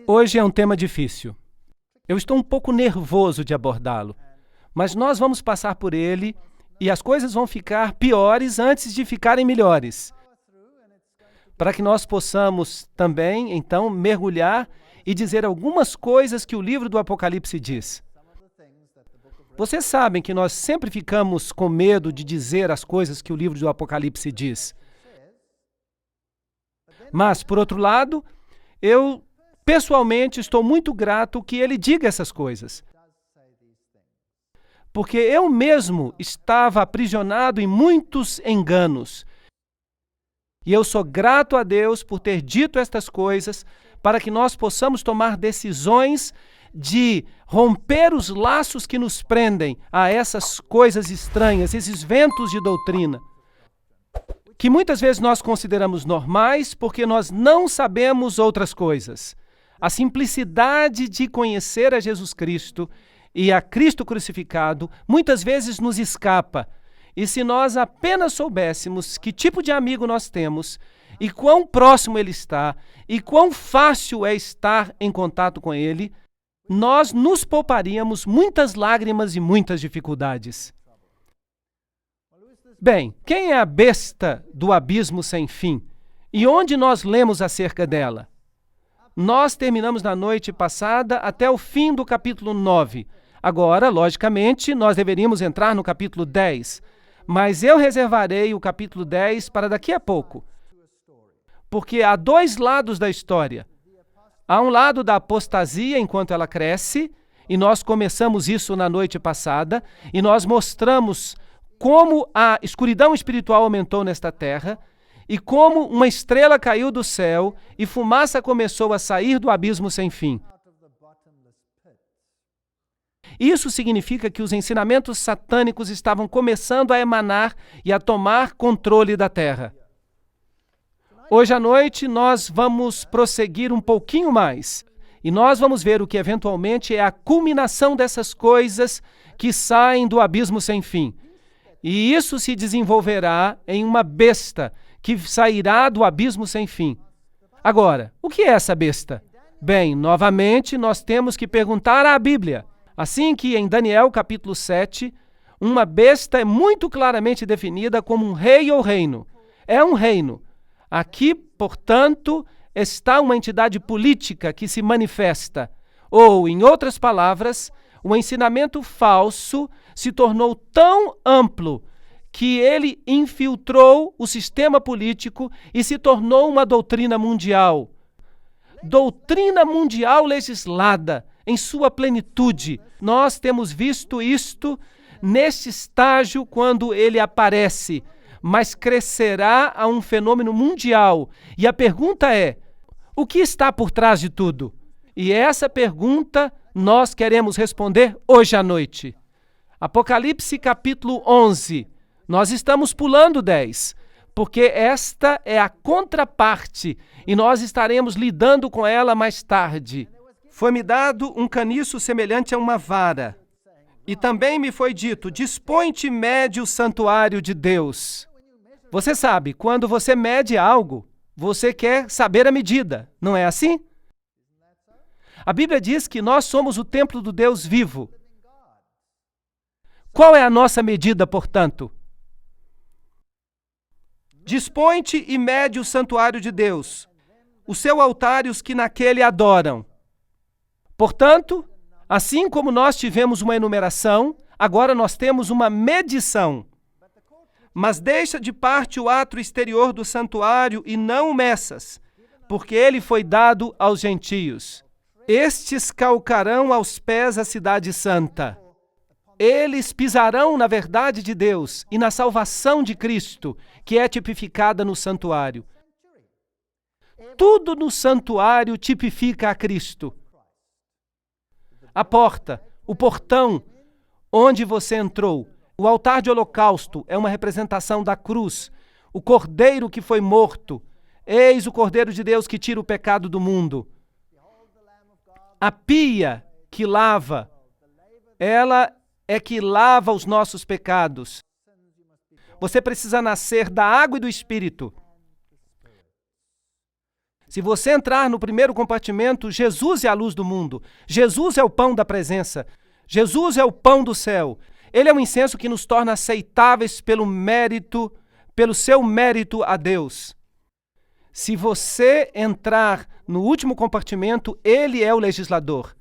Hoje é um tema difícil. Eu estou um pouco nervoso de abordá-lo, mas nós vamos passar por ele e as coisas vão ficar piores antes de ficarem melhores, para que nós possamos também, então, mergulhar e dizer algumas coisas que o livro do Apocalipse diz. Vocês sabem que nós sempre ficamos com medo de dizer as coisas que o livro do Apocalipse diz. Mas, por outro lado, eu pessoalmente estou muito grato que ele diga essas coisas. Porque eu mesmo estava aprisionado em muitos enganos. E eu sou grato a Deus por ter dito estas coisas para que nós possamos tomar decisões de romper os laços que nos prendem a essas coisas estranhas, esses ventos de doutrina, que muitas vezes nós consideramos normais porque nós não sabemos outras coisas. A simplicidade de conhecer a Jesus Cristo e a Cristo crucificado muitas vezes nos escapa. E se nós apenas soubéssemos que tipo de amigo nós temos e quão próximo ele está e quão fácil é estar em contato com ele, nós nos pouparíamos muitas lágrimas e muitas dificuldades. Bem, quem é a besta do abismo sem fim? E onde nós lemos acerca dela? Nós terminamos na noite passada até o fim do capítulo 9. Agora, logicamente, nós deveríamos entrar no capítulo 10. Mas eu reservarei o capítulo 10 para daqui a pouco. Porque há dois lados da história. Há um lado da apostasia enquanto ela cresce, e nós começamos isso na noite passada, e nós mostramos como a escuridão espiritual aumentou nesta terra, e como uma estrela caiu do céu e fumaça começou a sair do abismo sem fim. Isso significa que os ensinamentos satânicos estavam começando a emanar e a tomar controle da terra. Hoje à noite nós vamos prosseguir um pouquinho mais e nós vamos ver o que eventualmente é a culminação dessas coisas que saem do abismo sem fim. E isso se desenvolverá em uma besta que sairá do abismo sem fim. Agora, o que é essa besta? Bem, novamente nós temos que perguntar à Bíblia. Assim que em Daniel capítulo 7, uma besta é muito claramente definida como um rei ou reino. É um reino. Aqui, portanto, está uma entidade política que se manifesta. Ou, em outras palavras, o ensinamento falso se tornou tão amplo que ele infiltrou o sistema político e se tornou uma doutrina mundial. Doutrina mundial legislada em sua plenitude. Nós temos visto isto neste estágio quando ele aparece, mas crescerá a um fenômeno mundial. E a pergunta é, o que está por trás de tudo? E essa pergunta nós queremos responder hoje à noite. Apocalipse capítulo 11. Nós estamos pulando 10, porque esta é a contraparte e nós estaremos lidando com ela mais tarde. Foi-me dado um caniço semelhante a uma vara, e também me foi dito, dispõe-te e mede o santuário de Deus. Você sabe, quando você mede algo, você quer saber a medida, não é assim? A Bíblia diz que nós somos o templo do Deus vivo. Qual é a nossa medida, portanto? Dispõe-te e mede o santuário de Deus, o seu altar e os que naquele adoram. Portanto, assim como nós tivemos uma enumeração, agora nós temos uma medição. Mas deixa de parte o átrio exterior do santuário e não o meças, porque ele foi dado aos gentios. Estes calcarão aos pés a cidade santa. Eles pisarão na verdade de Deus e na salvação de Cristo, que é tipificada no santuário. Tudo no santuário tipifica a Cristo. A porta, o portão onde você entrou, o altar de holocausto é uma representação da cruz, o cordeiro que foi morto, eis o cordeiro de Deus que tira o pecado do mundo. A pia que lava, ela é que lava os nossos pecados. Você precisa nascer da água e do Espírito. Se você entrar no primeiro compartimento, Jesus é a luz do mundo. Jesus é o pão da presença. Jesus é o pão do céu. Ele é um incenso que nos torna aceitáveis pelo seu mérito a Deus. Se você entrar no último compartimento, ele é o legislador.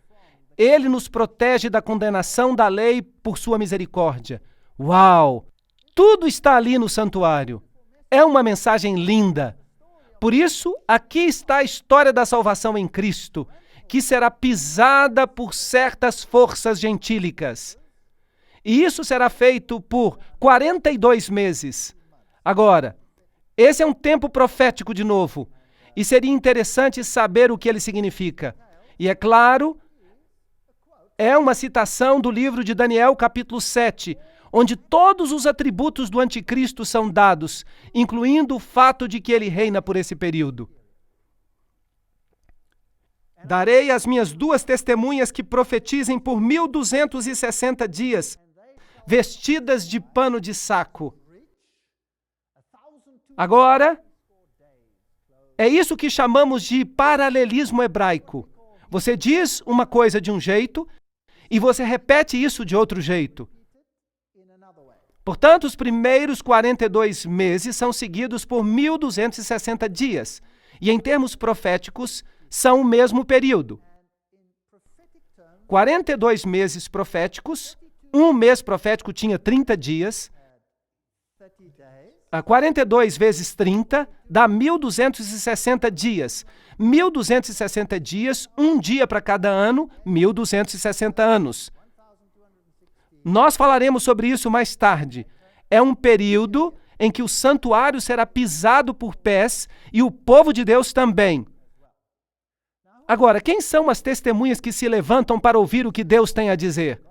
Ele nos protege da condenação da lei por sua misericórdia. Uau! Tudo está ali no santuário. É uma mensagem linda. Por isso, aqui está a história da salvação em Cristo, que será pisada por certas forças gentílicas. E isso será feito por 42 meses. Agora, esse é um tempo profético de novo, e seria interessante saber o que ele significa. E é claro, é uma citação do livro de Daniel, capítulo 7, onde todos os atributos do anticristo são dados, incluindo o fato de que ele reina por esse período. Darei às minhas 2 testemunhas que profetizem por 1260 dias, vestidas de pano de saco. Agora, é isso que chamamos de paralelismo hebraico. Você diz uma coisa de um jeito e você repete isso de outro jeito. Portanto, os primeiros 42 meses são seguidos por 1260 dias, e em termos proféticos, são o mesmo período. 42 meses proféticos, um mês profético tinha 30 dias, 42 vezes 30 dá 1260 dias. 1260 dias, um dia para cada ano, 1260 anos. Nós falaremos sobre isso mais tarde. É um período em que o santuário será pisado por pés e o povo de Deus também. Agora, quem são as testemunhas que se levantam para ouvir o que Deus tem a dizer?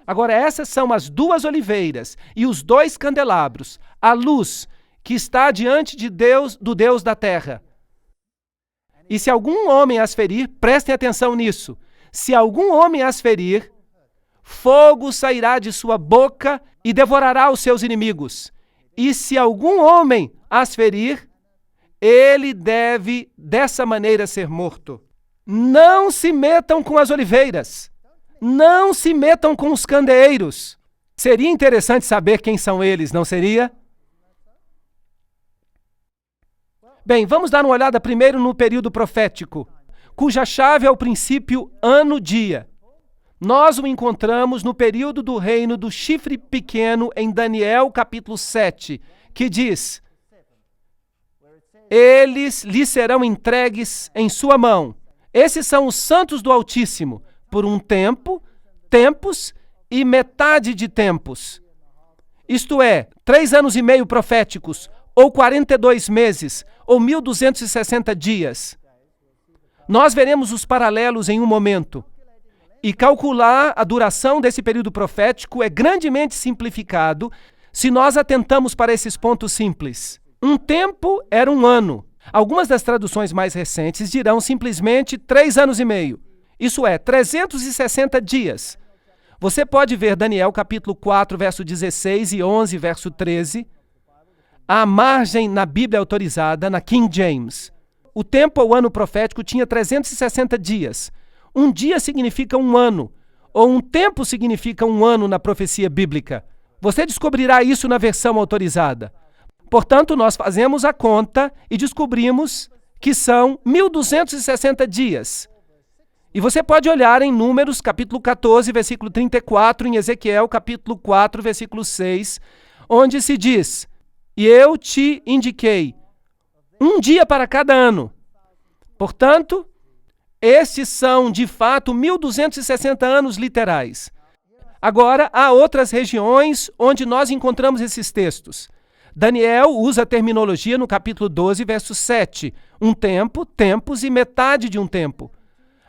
Agora, essas são as 2 oliveiras e os 2 candelabros, a luz que está diante de Deus, do Deus da terra. E se algum homem as ferir, prestem atenção nisso, se algum homem as ferir, fogo sairá de sua boca e devorará os seus inimigos. E se algum homem as ferir, ele deve dessa maneira ser morto. Não se metam com as oliveiras. Não se metam com os candeeiros. Seria interessante saber quem são eles, não seria? Bem, vamos dar uma olhada primeiro no período profético, cuja chave é o princípio ano-dia. Nós o encontramos no período do reino do chifre pequeno em Daniel, capítulo 7, que diz: eles lhe serão entregues em sua mão. Esses são os santos do Altíssimo, por um tempo, tempos e metade de tempos. Isto é, 3 anos e meio proféticos, ou 42 meses, ou 1260 dias. Nós veremos os paralelos em um momento. E calcular a duração desse período profético é grandemente simplificado se nós atentamos para esses pontos simples. Um tempo era um ano. Algumas das traduções mais recentes dirão simplesmente 3 anos e meio. Isso é, 360 dias. Você pode ver Daniel capítulo 4, verso 16 e 11, verso 13. À margem na Bíblia autorizada, na King James. O tempo ou ano profético tinha 360 dias. Um dia significa um ano, ou um tempo significa um ano na profecia bíblica. Você descobrirá isso na versão autorizada. Portanto, nós fazemos a conta e descobrimos que são 1260 dias. E você pode olhar em Números, capítulo 14, versículo 34, em Ezequiel, capítulo 4, versículo 6, onde se diz: e eu te indiquei um dia para cada ano. Portanto, estes são, de fato, 1260 anos literais. Agora, há outras regiões onde nós encontramos esses textos. Daniel usa a terminologia no capítulo 12, verso 7. Um tempo, tempos e metade de um tempo.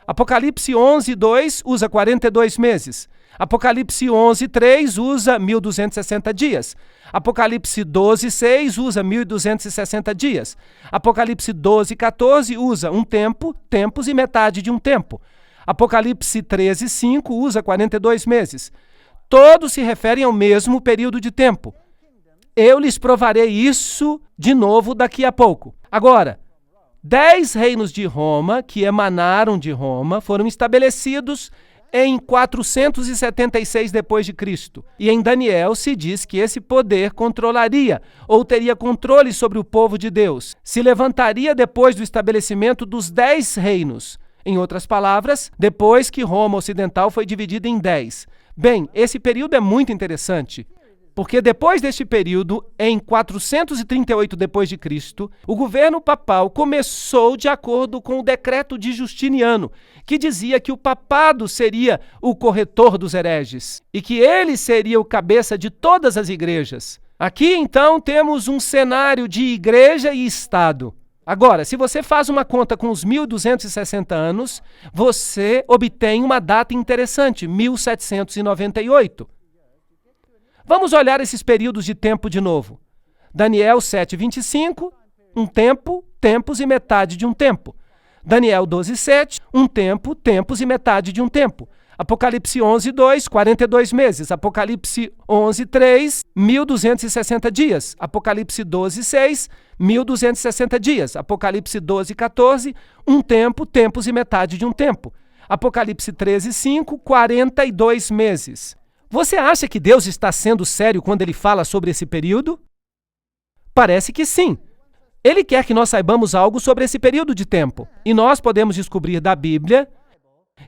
Apocalipse 11, 2 usa 42 meses. Apocalipse 11, 3 usa 1260 dias. Apocalipse 12, 6 usa 1260 dias. Apocalipse 12, 14 usa um tempo, tempos e metade de um tempo. Apocalipse 13, 5 usa 42 meses. Todos se referem ao mesmo período de tempo. Eu lhes provarei isso de novo daqui a pouco. Agora, 10 reinos de Roma, que emanaram de Roma, foram estabelecidos em 476 depois de Cristo. E em Daniel se diz que esse poder controlaria, ou teria controle sobre o povo de Deus. Se levantaria depois do estabelecimento dos 10 reinos. Em outras palavras, depois que Roma Ocidental foi dividida em 10. Bem, esse período é muito interessante, porque depois deste período, em 438 depois de Cristo, o governo papal começou de acordo com o decreto de Justiniano, que dizia que o papado seria o corretor dos hereges e que ele seria o cabeça de todas as igrejas. Aqui, então, temos um cenário de igreja e Estado. Agora, se você faz uma conta com os 1260 anos, você obtém uma data interessante, 1798. Vamos olhar esses períodos de tempo de novo. Daniel 7:25, um tempo, tempos e metade de um tempo. Daniel 12:7, um tempo, tempos e metade de um tempo. Apocalipse 11:2, 42 meses. Apocalipse 11:3, 1260 dias. Apocalipse 12:6, 1260 dias. Apocalipse 12:14, um tempo, tempos e metade de um tempo. Apocalipse 13:5, 42 meses. Você acha que Deus está sendo sério quando ele fala sobre esse período? Parece que sim. Ele quer que nós saibamos algo sobre esse período de tempo. E nós podemos descobrir da Bíblia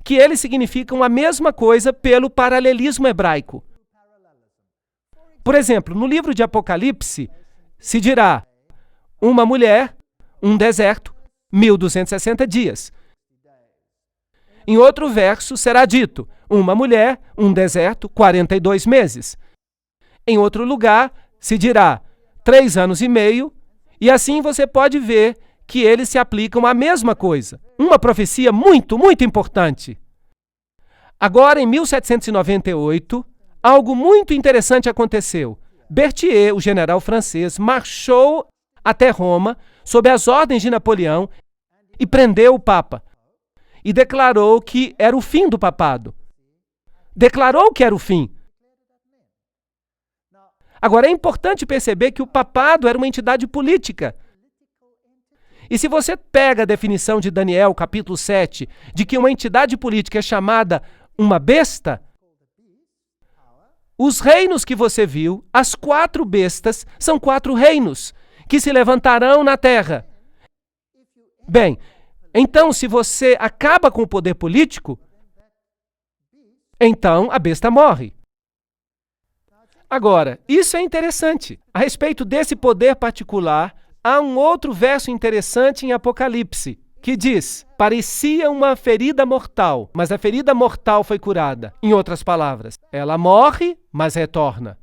que eles significam a mesma coisa pelo paralelismo hebraico. Por exemplo, no livro de Apocalipse, se dirá uma mulher, um deserto, 1260 dias. Em outro verso será dito, uma mulher, um deserto, 42 meses. Em outro lugar se dirá 3 anos e meio, e assim você pode ver que eles se aplicam à mesma coisa. Uma profecia muito, muito importante. Agora, em 1798, algo muito interessante aconteceu. Berthier, o general francês, marchou até Roma, sob as ordens de Napoleão, e prendeu o Papa. E declarou que era o fim do papado. Declarou que era o fim. Agora, é importante perceber que o papado era uma entidade política. E se você pega a definição de Daniel, capítulo 7, de que uma entidade política é chamada uma besta, os reinos que você viu, as 4 bestas, são 4 reinos que se levantarão na terra. Bem, então, se você acaba com o poder político, então a besta morre. Agora, isso é interessante. A respeito desse poder particular, há um outro verso interessante em Apocalipse, que diz, parecia uma ferida mortal, mas a ferida mortal foi curada. Em outras palavras, ela morre, mas retorna.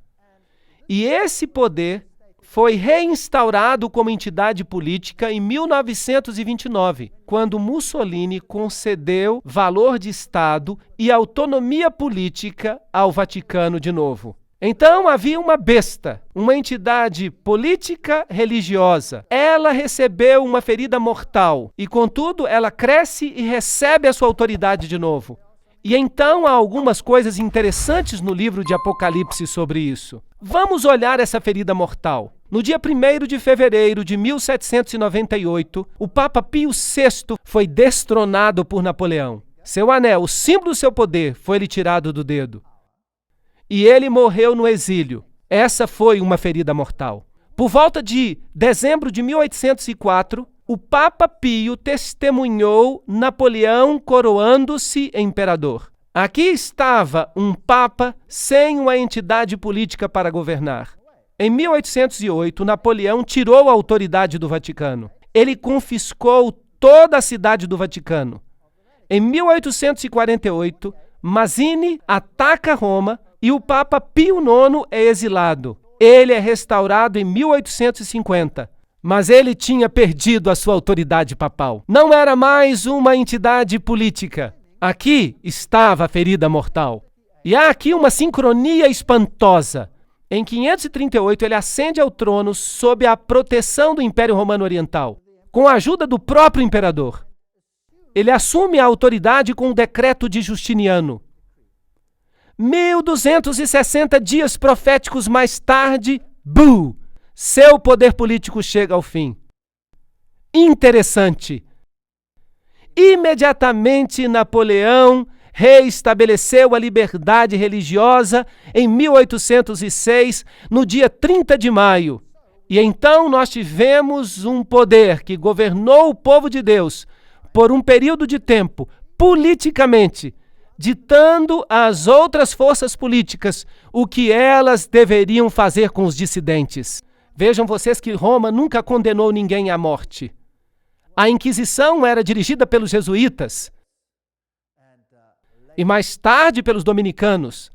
E esse poder foi reinstaurado como entidade política em 1929, quando Mussolini concedeu valor de Estado e autonomia política ao Vaticano de novo. Então havia uma besta, uma entidade política religiosa. Ela recebeu uma ferida mortal e, contudo, ela cresce e recebe a sua autoridade de novo. E então há algumas coisas interessantes no livro de Apocalipse sobre isso. Vamos olhar essa ferida mortal. No dia 1º de fevereiro de 1798, o Papa Pio VI foi destronado por Napoleão. Seu anel, o símbolo do seu poder, foi-lhe tirado do dedo. E ele morreu no exílio. Essa foi uma ferida mortal. Por volta de dezembro de 1804, o Papa Pio testemunhou Napoleão coroando-se imperador. Aqui estava um Papa sem uma entidade política para governar. Em 1808, Napoleão tirou a autoridade do Vaticano. Ele confiscou toda a cidade do Vaticano. Em 1848, Mazzini ataca Roma e o Papa Pio IX é exilado. Ele é restaurado em 1850. Mas ele tinha perdido a sua autoridade papal. Não era mais uma entidade política. Aqui estava a ferida mortal. E há aqui uma sincronia espantosa. Em 538, ele ascende ao trono sob a proteção do Império Romano Oriental, com a ajuda do próprio imperador. Ele assume a autoridade com o decreto de Justiniano. 1260 dias proféticos mais tarde, seu poder político chega ao fim. interessante. Imediatamente, Napoleão reestabeleceu a liberdade religiosa em 1806, no dia 30 de maio. E então nós tivemos um poder que governou o povo de Deus por um período de tempo, politicamente, ditando às outras forças políticas o que elas deveriam fazer com os dissidentes. Vejam vocês que Roma nunca condenou ninguém à morte. A Inquisição era dirigida pelos jesuítas e mais tarde pelos dominicanos.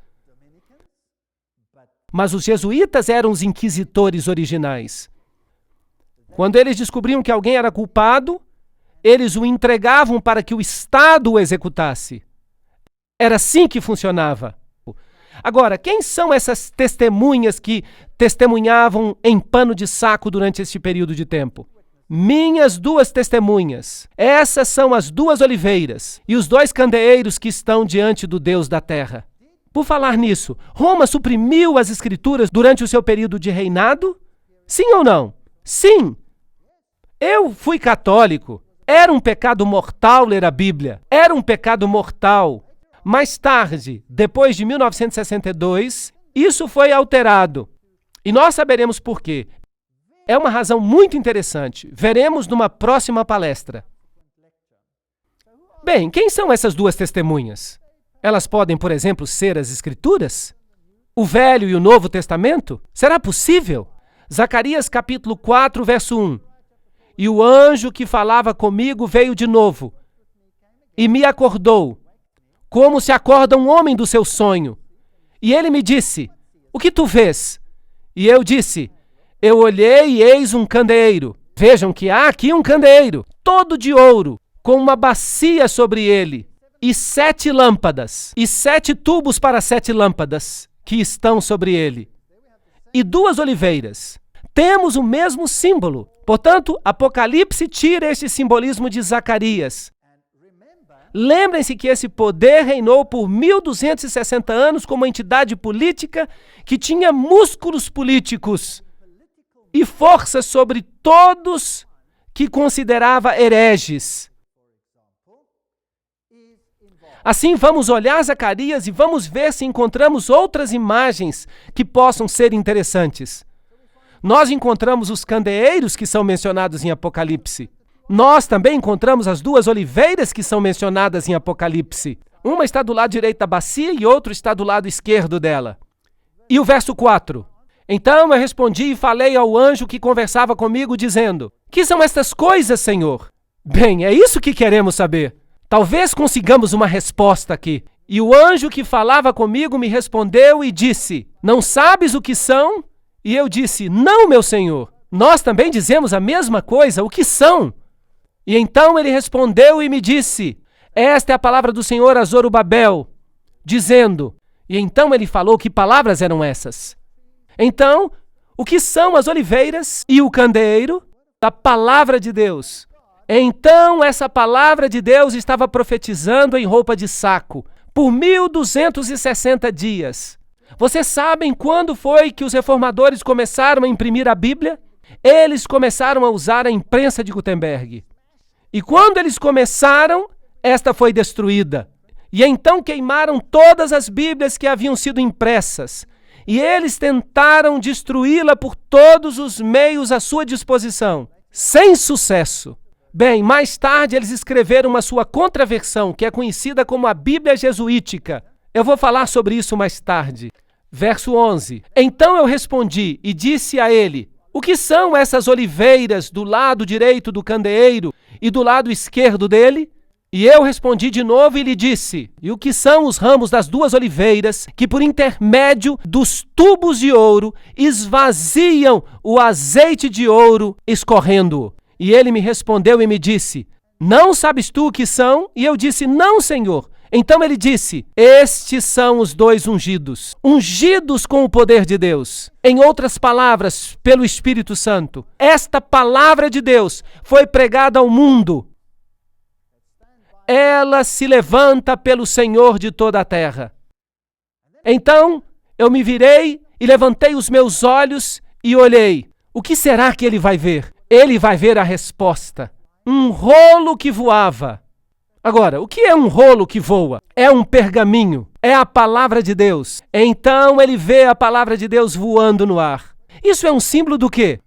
Mas os jesuítas eram os inquisitores originais. Quando eles descobriam que alguém era culpado, eles o entregavam para que o Estado o executasse. Era assim que funcionava. Agora, quem são essas testemunhas que testemunhavam em pano de saco durante este período de tempo? Minhas duas testemunhas. Essas são as duas oliveiras e os dois candeeiros que estão diante do Deus da terra. Por falar nisso, Roma suprimiu as escrituras durante o seu período de reinado? Sim ou não? Sim. Eu fui católico. Era um pecado mortal ler a Bíblia. Era um pecado mortal. Mais tarde, depois de 1962, isso foi alterado. E nós saberemos por quê. É uma razão muito interessante. Veremos numa próxima palestra. Bem, quem são essas duas testemunhas? Elas podem, por exemplo, ser as Escrituras? O Velho e o Novo Testamento? Será possível? Zacarias capítulo 4, verso 1. E o anjo que falava comigo veio de novo e me acordou, como se acorda um homem do seu sonho. E ele me disse, o que tu vês? E eu disse, eu olhei e eis um candeeiro. Vejam que há aqui um candeeiro, todo de ouro, com uma bacia sobre ele, e 7 lâmpadas, e 7 tubos para 7 lâmpadas que estão sobre ele, e 2 oliveiras. Temos o mesmo símbolo. Portanto, Apocalipse tira este simbolismo de Zacarias. Lembrem-se que esse poder reinou por 1260 anos como uma entidade política que tinha músculos políticos e força sobre todos que considerava hereges. Assim, vamos olhar Zacarias e vamos ver se encontramos outras imagens que possam ser interessantes. Nós encontramos os candeeiros que são mencionados em Apocalipse. Nós também encontramos as 2 oliveiras que são mencionadas em Apocalipse. Uma está do lado direito da bacia e outra está do lado esquerdo dela. E o verso 4. Então eu respondi e falei ao anjo que conversava comigo, dizendo, que são estas coisas, Senhor? Bem, é isso que queremos saber. Talvez consigamos uma resposta aqui. E o anjo que falava comigo me respondeu e disse, não sabes o que são? E eu disse, não, meu Senhor. Nós também dizemos a mesma coisa, o que são? E então ele respondeu e me disse, esta é a palavra do Senhor a Zorobabel, dizendo, e então ele falou que palavras eram essas. Então, o que são as oliveiras e o candeeiro? A palavra de Deus. Então, essa palavra de Deus estava profetizando em roupa de saco, por 1260 dias. Vocês sabem quando foi que os reformadores começaram a imprimir a Bíblia? Eles começaram a usar a imprensa de Gutenberg. E quando eles começaram, esta foi destruída. E então queimaram todas as Bíblias que haviam sido impressas. E eles tentaram destruí-la por todos os meios à sua disposição, sem sucesso. Bem, mais tarde eles escreveram uma sua contraversão, que é conhecida como a Bíblia Jesuítica. Eu vou falar sobre isso mais tarde. Verso 11. Então eu respondi e disse a ele, o que são essas oliveiras do lado direito do candeeiro e do lado esquerdo dele? E eu respondi de novo e lhe disse, e o que são os ramos das 2 oliveiras que por intermédio dos tubos de ouro esvaziam o azeite de ouro escorrendo-o? E ele me respondeu e me disse, não sabes tu o que são? E eu disse, não, Senhor. Então ele disse, estes são os 2 ungidos, ungidos com o poder de Deus. Em outras palavras, pelo Espírito Santo. Esta palavra de Deus foi pregada ao mundo. Ela se levanta pelo Senhor de toda a terra. Então eu me virei e levantei os meus olhos e olhei. O que será que ele vai ver? ele vai ver a resposta. Um rolo que voava. Agora, o que é um rolo que voa? É um pergaminho, é a palavra de Deus. Então ele vê a palavra de Deus voando no ar. Isso é um símbolo do quê?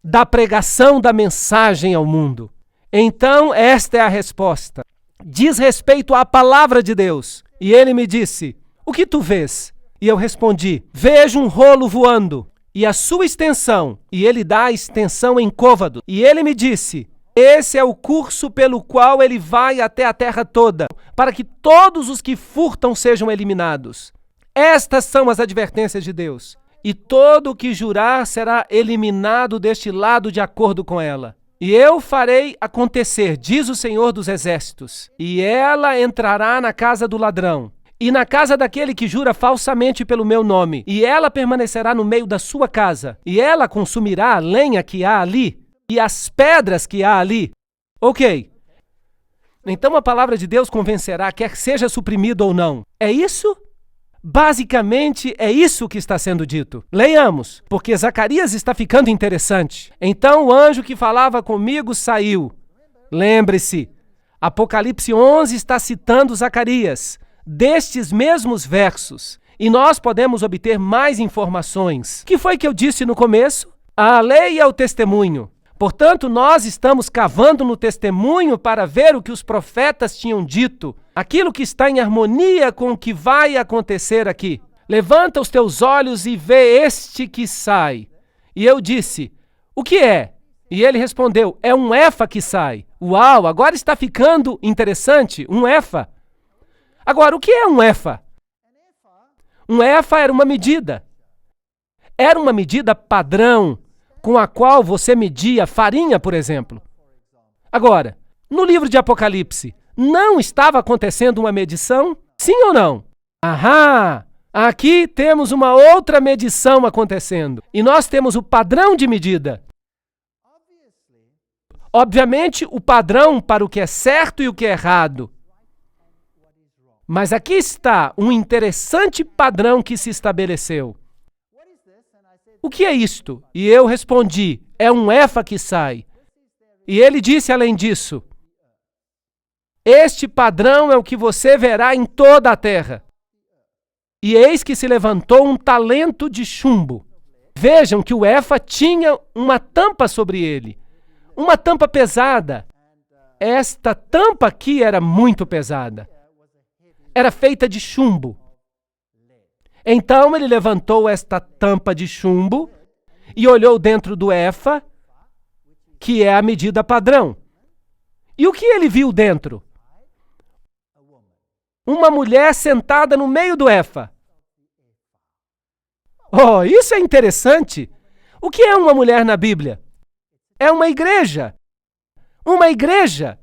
Da pregação da mensagem ao mundo. Então, esta é a resposta. Diz respeito à palavra de Deus. E ele me disse, o que tu vês? E eu respondi, vejo um rolo voando e a sua extensão. E ele dá a extensão em côvado. E ele me disse, esse é o curso pelo qual ele vai até a terra toda, para que todos os que furtam sejam eliminados. Estas são as advertências de Deus. E todo o que jurar será eliminado deste lado de acordo com ela. E eu farei acontecer, diz o Senhor dos Exércitos, e ela entrará na casa do ladrão, e na casa daquele que jura falsamente pelo meu nome, e ela permanecerá no meio da sua casa, e ela consumirá a lenha que há ali, e as pedras que há ali. Ok. Então a palavra de Deus convencerá, quer seja suprimido ou não. É isso? Basicamente, é isso que está sendo dito. Leiamos, porque Zacarias está ficando interessante. Então o anjo que falava comigo saiu. Lembre-se, Apocalipse 11 está citando Zacarias, destes mesmos versos. E nós podemos obter mais informações. O que foi que eu disse no começo? A lei é o testemunho. Portanto, nós estamos cavando no testemunho para ver o que os profetas tinham dito, aquilo que está em harmonia com o que vai acontecer aqui. Levanta os teus olhos e vê este que sai. E eu disse, o que é? E ele respondeu, é um efa que sai. Uau, agora está ficando interessante, um efa. Agora, o que é um efa? Um efa era uma medida. Era uma medida padrão, com a qual você media farinha, por exemplo. Agora, no livro de Apocalipse, não estava acontecendo uma medição? Sim ou não? Ahá! Aqui temos uma outra medição acontecendo. E nós temos o padrão de medida. Obviamente, o padrão para o que é certo e o que é errado. Mas aqui está um interessante padrão que se estabeleceu. O que é isto? E eu respondi, é um efa que sai. E ele disse além disso, este padrão é o que você verá em toda a terra. E eis que se levantou um talento de chumbo. Vejam que o efa tinha uma tampa sobre ele, uma tampa pesada. Esta tampa aqui era muito pesada. Era feita de chumbo. Então ele levantou esta tampa de chumbo e olhou dentro do efa, que é a medida padrão. E o que ele viu dentro? Uma mulher sentada no meio do efa. Oh, isso é interessante! O que é uma mulher na Bíblia? É uma igreja. Uma igreja.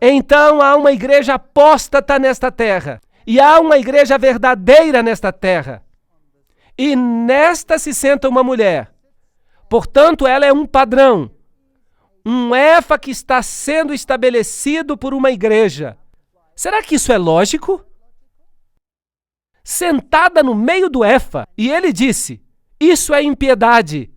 Então há uma igreja apóstata nesta terra. E há uma igreja verdadeira nesta terra. E nesta se senta uma mulher. Portanto, ela é um padrão. Um efa que está sendo estabelecido por uma igreja. Será que isso é lógico? Sentada no meio do efa. E ele disse, isso é impiedade.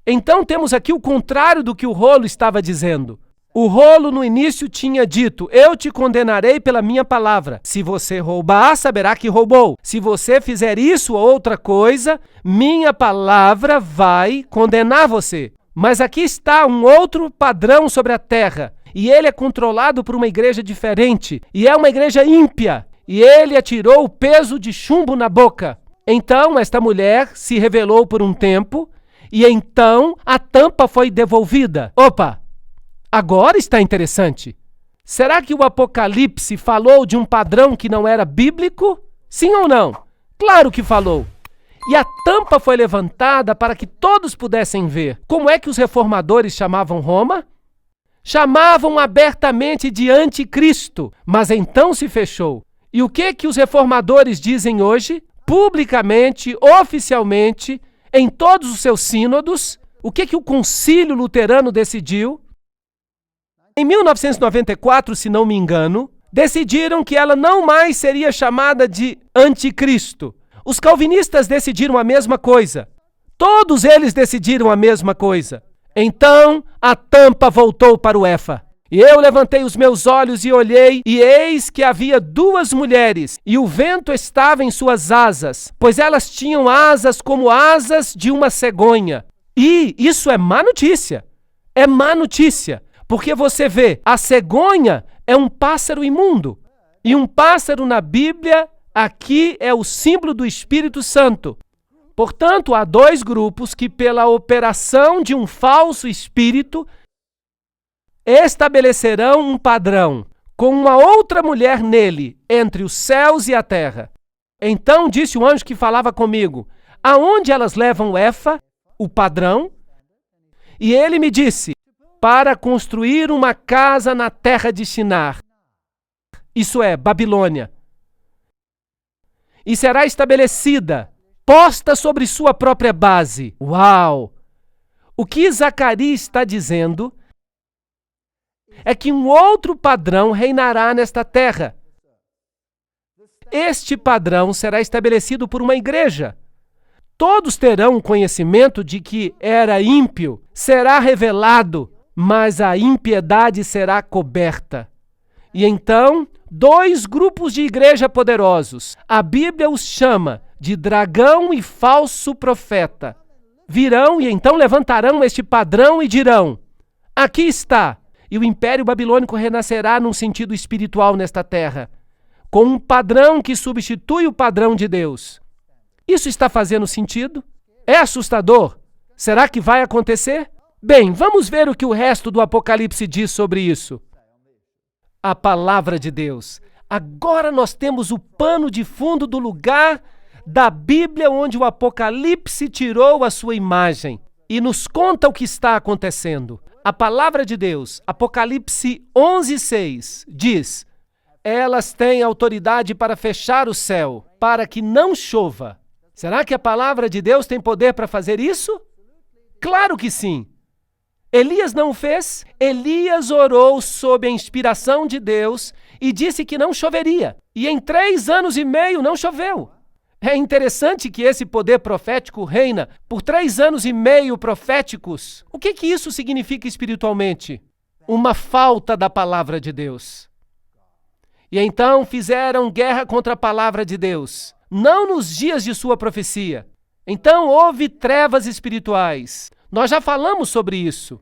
Então temos aqui o contrário do que o rolo estava dizendo. O rolo no início tinha dito, eu te condenarei pela minha palavra. Se você roubar, saberá que roubou. Se você fizer isso ou outra coisa, minha palavra vai condenar você. Mas aqui está um outro padrão sobre a terra. E ele é controlado por uma igreja diferente. E é uma igreja ímpia. E ele atirou o peso de chumbo na boca. Então esta mulher se revelou por um tempo. E então a tampa foi devolvida. Opa! Agora está interessante. Será que o Apocalipse falou de um padrão que não era bíblico? Sim ou não? Claro que falou. E a tampa foi levantada para que todos pudessem ver. Como é que os reformadores chamavam Roma? Chamavam abertamente de anticristo, mas então se fechou. E o que os reformadores dizem hoje? Publicamente, oficialmente, em todos os seus sínodos, o que o concílio luterano decidiu? Em 1994, se não me engano, decidiram que ela não mais seria chamada de anticristo. Os calvinistas decidiram a mesma coisa. Todos eles decidiram a mesma coisa. Então a tampa voltou para o efa. E eu levantei os meus olhos e olhei, e eis que havia 2 mulheres, e o vento estava em suas asas, pois elas tinham asas como asas de uma cegonha. E isso é má notícia. É má notícia, porque você vê, a cegonha é um pássaro imundo. E um pássaro na Bíblia, aqui é o símbolo do Espírito Santo. Portanto, há 2 grupos que, pela operação de um falso espírito, estabelecerão um padrão, com uma outra mulher nele, entre os céus e a terra. Então disse o anjo que falava comigo, aonde elas levam o efa, o padrão? E ele me disse, para construir uma casa na terra de Shinar, isso é, Babilônia, e será estabelecida, posta sobre sua própria base. Uau! O que Zacarias está dizendo é que um outro padrão reinará nesta terra. Este padrão será estabelecido por uma igreja. Todos terão conhecimento de que era ímpio, será revelado, mas a impiedade será coberta. E então, 2 grupos de igreja poderosos, a Bíblia os chama de dragão e falso profeta, virão e então levantarão este padrão e dirão, aqui está, e o Império Babilônico renascerá num sentido espiritual nesta terra, com um padrão que substitui o padrão de Deus. Isso está fazendo sentido? É assustador? Será que vai acontecer? Bem, vamos ver o que o resto do Apocalipse diz sobre isso. A palavra de Deus. Agora nós temos o pano de fundo do lugar da Bíblia onde o Apocalipse tirou a sua imagem e nos conta o que está acontecendo. A palavra de Deus, Apocalipse 11:6, diz, elas têm autoridade para fechar o céu, para que não chova. Será que a palavra de Deus tem poder para fazer isso? Claro que sim. Elias não o fez? Elias orou sob a inspiração de Deus e disse que não choveria. E em 3 anos e meio não choveu. É interessante que esse poder profético reina por 3 anos e meio proféticos. O que isso significa espiritualmente? Uma falta da palavra de Deus. E então fizeram guerra contra a palavra de Deus, não nos dias de sua profecia. Então houve trevas espirituais. Nós já falamos sobre isso.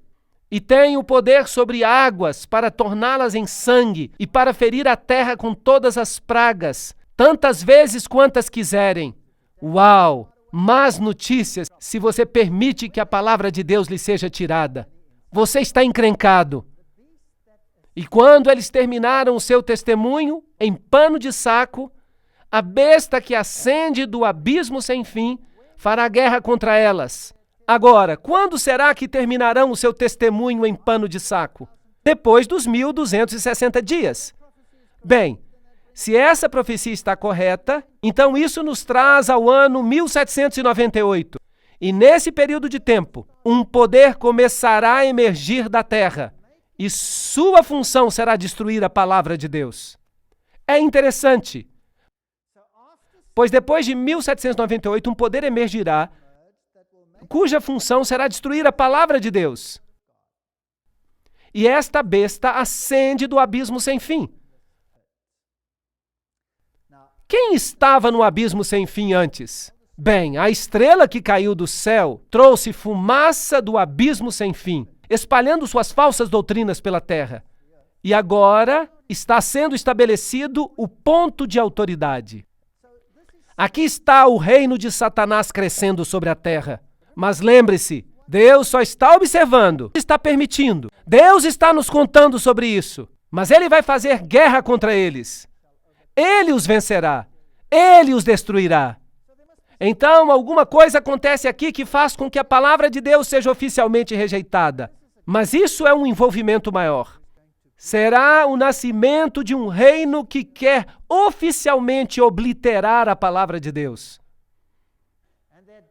E tem o poder sobre águas para torná-las em sangue e para ferir a terra com todas as pragas, tantas vezes quantas quiserem. Uau! Más notícias se você permite que a palavra de Deus lhe seja tirada. Você está encrencado. E quando eles terminaram o seu testemunho, em pano de saco, a besta que ascende do abismo sem fim fará guerra contra elas. Agora, quando será que terminarão o seu testemunho em pano de saco? Depois dos 1260 dias. Bem, se essa profecia está correta, então isso nos traz ao ano 1798. E nesse período de tempo, um poder começará a emergir da terra. E sua função será destruir a palavra de Deus. É interessante, pois depois de 1798, um poder emergirá, cuja função será destruir a palavra de Deus. E esta besta ascende do abismo sem fim. Quem estava no abismo sem fim antes? Bem, a estrela que caiu do céu trouxe fumaça do abismo sem fim, espalhando suas falsas doutrinas pela terra. E agora está sendo estabelecido o ponto de autoridade. Aqui está o reino de Satanás crescendo sobre a terra. Mas lembre-se, Deus só está observando, está permitindo. Deus está nos contando sobre isso. Mas Ele vai fazer guerra contra eles. Ele os vencerá. Ele os destruirá. Então, alguma coisa acontece aqui que faz com que a palavra de Deus seja oficialmente rejeitada. Mas isso é um envolvimento maior. Será o nascimento de um reino que quer oficialmente obliterar a palavra de Deus.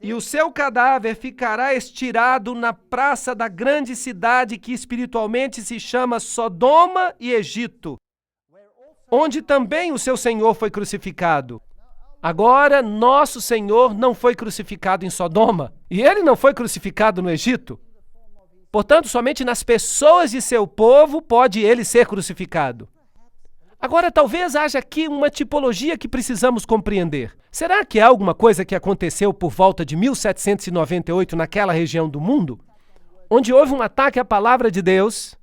E o seu cadáver ficará estirado na praça da grande cidade que espiritualmente se chama Sodoma e Egito, onde também o seu Senhor foi crucificado. Agora, nosso Senhor não foi crucificado em Sodoma, e Ele não foi crucificado no Egito. Portanto, somente nas pessoas de seu povo pode ele ser crucificado. Agora, talvez haja aqui uma tipologia que precisamos compreender. Será que há alguma coisa que aconteceu por volta de 1798 naquela região do mundo, onde houve um ataque à palavra de Deus?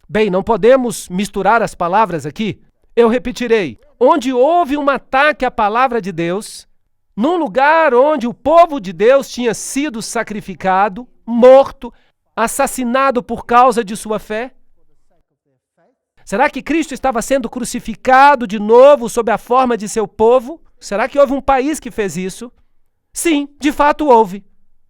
Bem, não podemos misturar as palavras aqui. Eu repetirei. Onde houve um ataque à palavra de Deus, num lugar onde o povo de Deus tinha sido sacrificado, morto, assassinado por causa de sua fé? Será que Cristo estava sendo crucificado de novo sob a forma de seu povo? Será que houve um país que fez isso? Sim, de fato houve.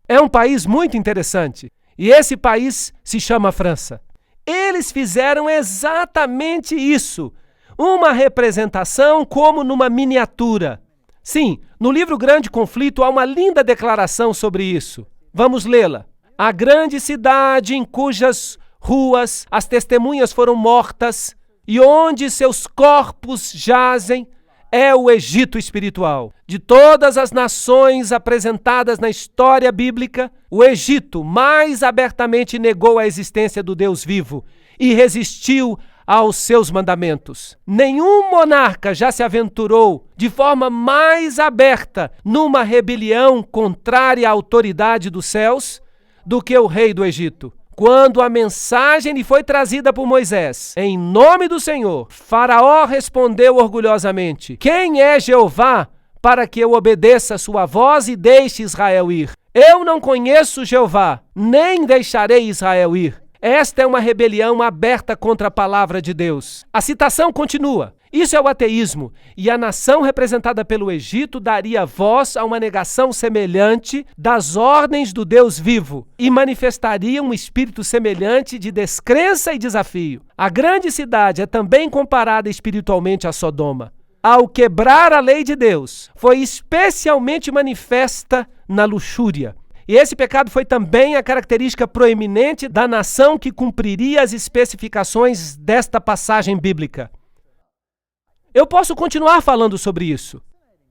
É um país muito interessante. E esse país se chama França. Eles fizeram exatamente isso. Uma representação como numa miniatura. Sim, no livro Grande Conflito há uma linda declaração sobre isso. Vamos lê-la. A grande cidade em cujas ruas as testemunhas foram mortas e onde seus corpos jazem é o Egito espiritual. De todas as nações apresentadas na história bíblica, o Egito mais abertamente negou a existência do Deus vivo e resistiu aos seus mandamentos. Nenhum monarca já se aventurou de forma mais aberta numa rebelião contrária à autoridade dos céus do que o rei do Egito. Quando a mensagem lhe foi trazida por Moisés, em nome do Senhor, Faraó respondeu orgulhosamente: quem é Jeová para que eu obedeça a sua voz e deixe Israel ir? Eu não conheço Jeová, nem deixarei Israel ir. Esta é uma rebelião aberta contra a palavra de Deus. A citação continua. Isso é o ateísmo, e a nação representada pelo Egito daria voz a uma negação semelhante das ordens do Deus vivo e manifestaria um espírito semelhante de descrença e desafio. A grande cidade é também comparada espiritualmente a Sodoma. Ao quebrar a lei de Deus, foi especialmente manifesta na luxúria. E esse pecado foi também a característica proeminente da nação que cumpriria as especificações desta passagem bíblica. Eu posso continuar falando sobre isso.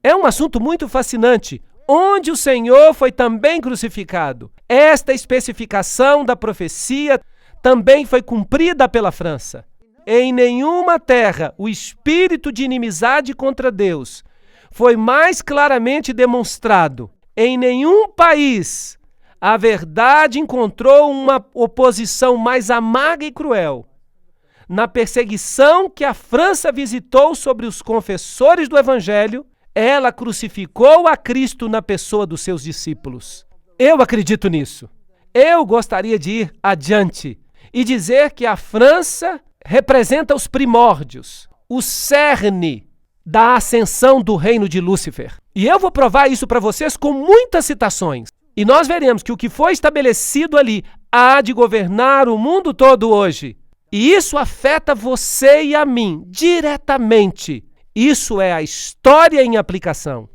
É um assunto muito fascinante, onde o Senhor foi também crucificado. Esta especificação da profecia também foi cumprida pela França. Em nenhuma terra o espírito de inimizade contra Deus foi mais claramente demonstrado. Em nenhum país a verdade encontrou uma oposição mais amarga e cruel. Na perseguição que a França visitou sobre os confessores do Evangelho, ela crucificou a Cristo na pessoa dos seus discípulos. Eu acredito nisso. Eu gostaria de ir adiante e dizer que a França representa os primórdios, o cerne da ascensão do reino de Lúcifer. E eu vou provar isso para vocês com muitas citações. E nós veremos que o que foi estabelecido ali há de governar o mundo todo hoje. E isso afeta você e a mim diretamente. Isso é a história em aplicação.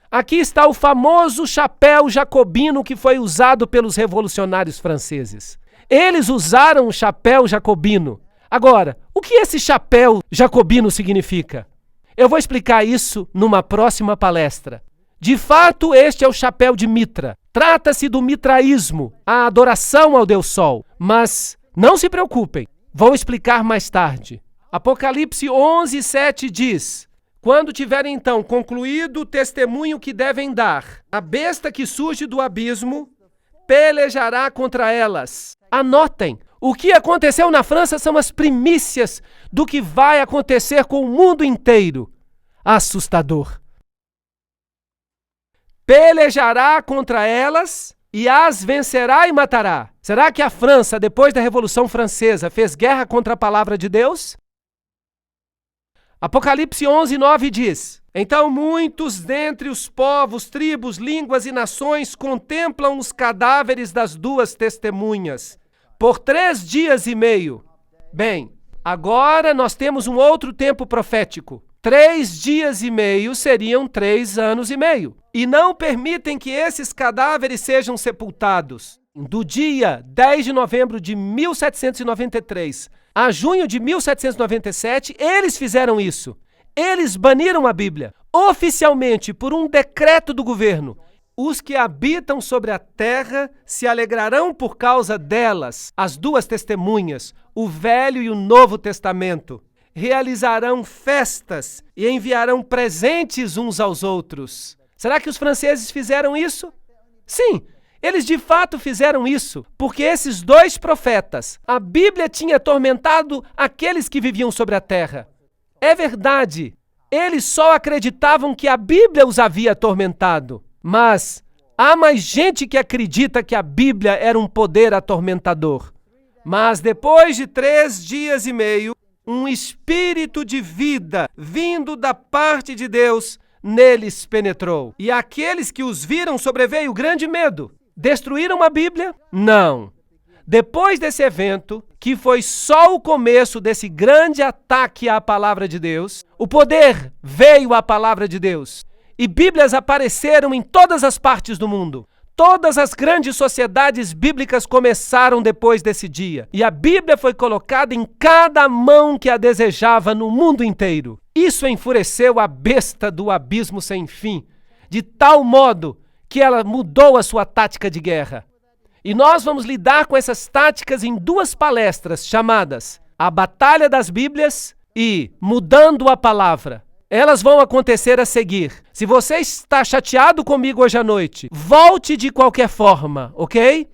Aqui está o famoso chapéu jacobino que foi usado pelos revolucionários franceses. Eles usaram o chapéu jacobino. Agora, o que esse chapéu jacobino significa? Eu vou explicar isso numa próxima palestra. De fato, este é o chapéu de Mitra. Trata-se do mitraísmo, a adoração ao Deus Sol. Mas não se preocupem. Vou explicar mais tarde. Apocalipse 11:7 diz: quando tiverem então concluído o testemunho que devem dar, a besta que surge do abismo pelejará contra elas. Anotem, o que aconteceu na França são as primícias do que vai acontecer com o mundo inteiro. Assustador. Pelejará contra elas e as vencerá e matará. Será que a França, depois da Revolução Francesa, fez guerra contra a palavra de Deus? Apocalipse 11:9 diz: então muitos dentre os povos, tribos, línguas e nações contemplam os cadáveres das duas testemunhas por 3 dias e meio. Bem, agora nós temos um outro tempo profético. 3 dias e meio seriam 3 anos e meio. E não permitem que esses cadáveres sejam sepultados. Do dia 10 de novembro de 1793 a junho de 1797, eles fizeram isso. Eles baniram a Bíblia. Oficialmente, por um decreto do governo, Os que habitam sobre a terra se alegrarão por causa delas. As duas testemunhas, o Velho e o Novo Testamento, realizarão festas e enviarão presentes uns aos outros. Será que os franceses fizeram isso? Sim, eles de fato fizeram isso, porque esses dois profetas, a Bíblia tinha atormentado aqueles que viviam sobre a terra. É verdade, eles só acreditavam que a Bíblia os havia atormentado. Mas há mais gente que acredita que a Bíblia era um poder atormentador. Mas depois de 3 dias e meio, um espírito de vida vindo da parte de Deus neles penetrou. E aqueles que os viram sobreveio grande medo. Destruíram a Bíblia? Não. Depois desse evento, que foi só o começo desse grande ataque à palavra de Deus, o poder veio à palavra de Deus. E Bíblias apareceram em todas as partes do mundo. Todas as grandes sociedades bíblicas começaram depois desse dia. E a Bíblia foi colocada em cada mão que a desejava no mundo inteiro. Isso enfureceu a besta do abismo sem fim, de tal modo que ela mudou a sua tática de guerra. E nós vamos lidar com essas táticas em 2 palestras chamadas A Batalha das Bíblias e Mudando a Palavra. Elas vão acontecer a seguir. Se você está chateado comigo hoje à noite, volte de qualquer forma, ok?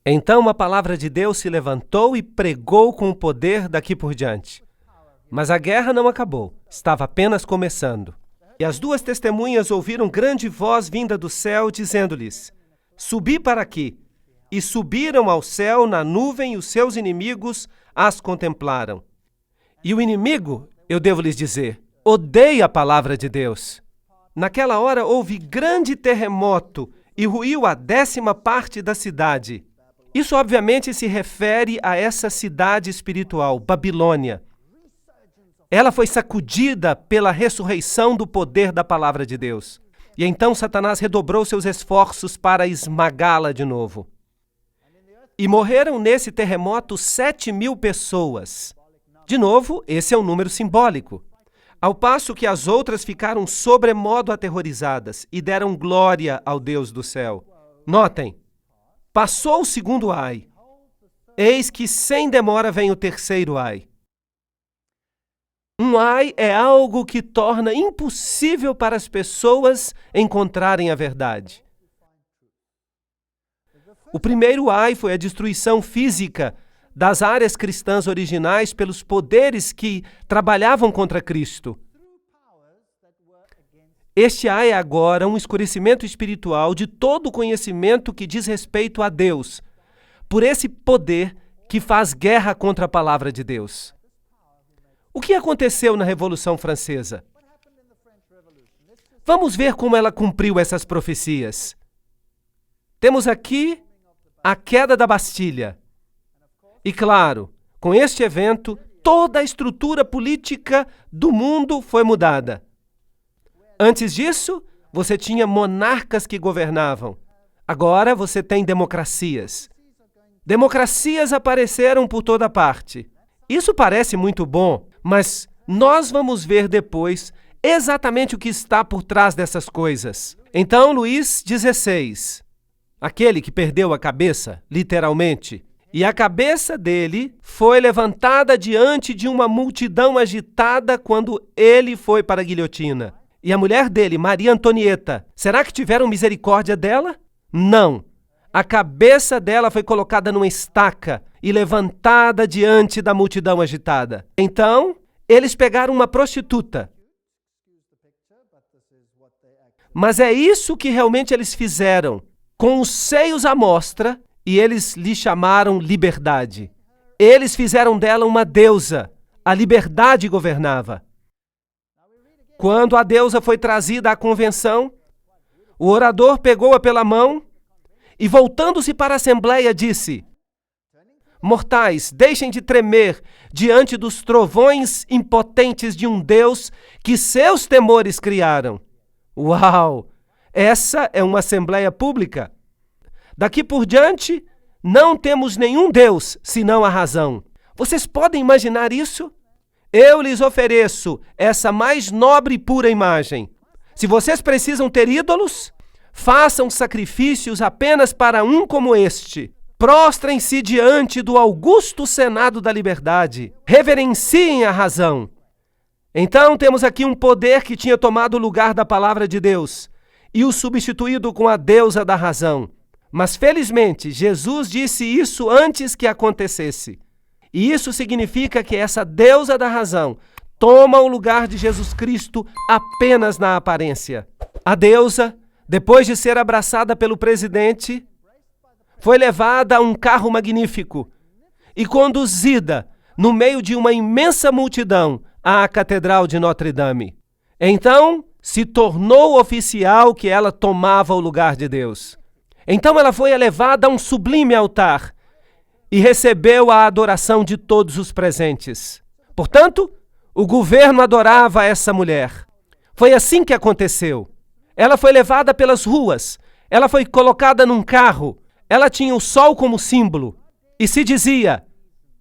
Então a palavra de Deus se levantou e pregou com o poder daqui por diante. Mas a guerra não acabou, estava apenas começando. E as 2 testemunhas ouviram grande voz vinda do céu, dizendo-lhes: Subi para aqui. E subiram ao céu na nuvem, e os seus inimigos as contemplaram. E o inimigo, eu devo lhes dizer, odeia a palavra de Deus. Naquela hora houve grande terremoto e ruiu a 10ª parte da cidade. Isso obviamente se refere a essa cidade espiritual, Babilônia. Ela foi sacudida pela ressurreição do poder da palavra de Deus. E então Satanás redobrou seus esforços para esmagá-la de novo. E morreram nesse terremoto 7.000 pessoas. De novo, esse é um número simbólico. Ao passo que as outras ficaram sobremodo aterrorizadas e deram glória ao Deus do céu. Notem, passou o 2º ai. Eis que sem demora vem o 3º ai. Um ai é algo que torna impossível para as pessoas encontrarem a verdade. O 1º ai foi a destruição física das áreas cristãs originais pelos poderes que trabalhavam contra Cristo. Este ai é agora um escurecimento espiritual de todo o conhecimento que diz respeito a Deus, por esse poder que faz guerra contra a palavra de Deus. O que aconteceu na Revolução Francesa? Vamos ver como ela cumpriu essas profecias. Temos aqui a queda da Bastilha. E claro, com este evento, toda a estrutura política do mundo foi mudada. Antes disso, você tinha monarcas que governavam. Agora você tem democracias. Democracias apareceram por toda parte. Isso parece muito bom, mas nós vamos ver depois exatamente o que está por trás dessas coisas. Então, Luís XVI, aquele que perdeu a cabeça, literalmente, e a cabeça dele foi levantada diante de uma multidão agitada quando ele foi para a guilhotina. E a mulher dele, Maria Antonieta, será que tiveram misericórdia dela? Não. A cabeça dela foi colocada numa estaca e levantada diante da multidão agitada. Então, eles pegaram uma prostituta. Mas é isso que realmente eles fizeram, com os seios à mostra, e eles lhe chamaram liberdade. Eles fizeram dela uma deusa. A liberdade governava. Quando a deusa foi trazida à convenção, o orador pegou-a pela mão e, voltando-se para a assembleia, disse: Mortais, deixem de tremer diante dos trovões impotentes de um Deus que seus temores criaram. Uau! Essa é uma assembleia pública. Daqui por diante, não temos nenhum Deus senão a razão. Vocês podem imaginar isso? Eu lhes ofereço essa mais nobre e pura imagem. Se vocês precisam ter ídolos, façam sacrifícios apenas para um como este. Prostrem-se diante do augusto Senado da Liberdade. Reverenciem a razão. Então temos aqui um poder que tinha tomado o lugar da palavra de Deus e o substituído com a deusa da razão. Mas felizmente, Jesus disse isso antes que acontecesse. E isso significa que essa deusa da razão toma o lugar de Jesus Cristo apenas na aparência. A deusa, depois de ser abraçada pelo presidente, foi levada a um carro magnífico e conduzida no meio de uma imensa multidão à Catedral de Notre Dame. Então, se tornou oficial que ela tomava o lugar de Deus. Então ela foi elevada a um sublime altar e recebeu a adoração de todos os presentes. Portanto, o governo adorava essa mulher. Foi assim que aconteceu. Ela foi levada pelas ruas, ela foi colocada num carro, ela tinha o sol como símbolo e se dizia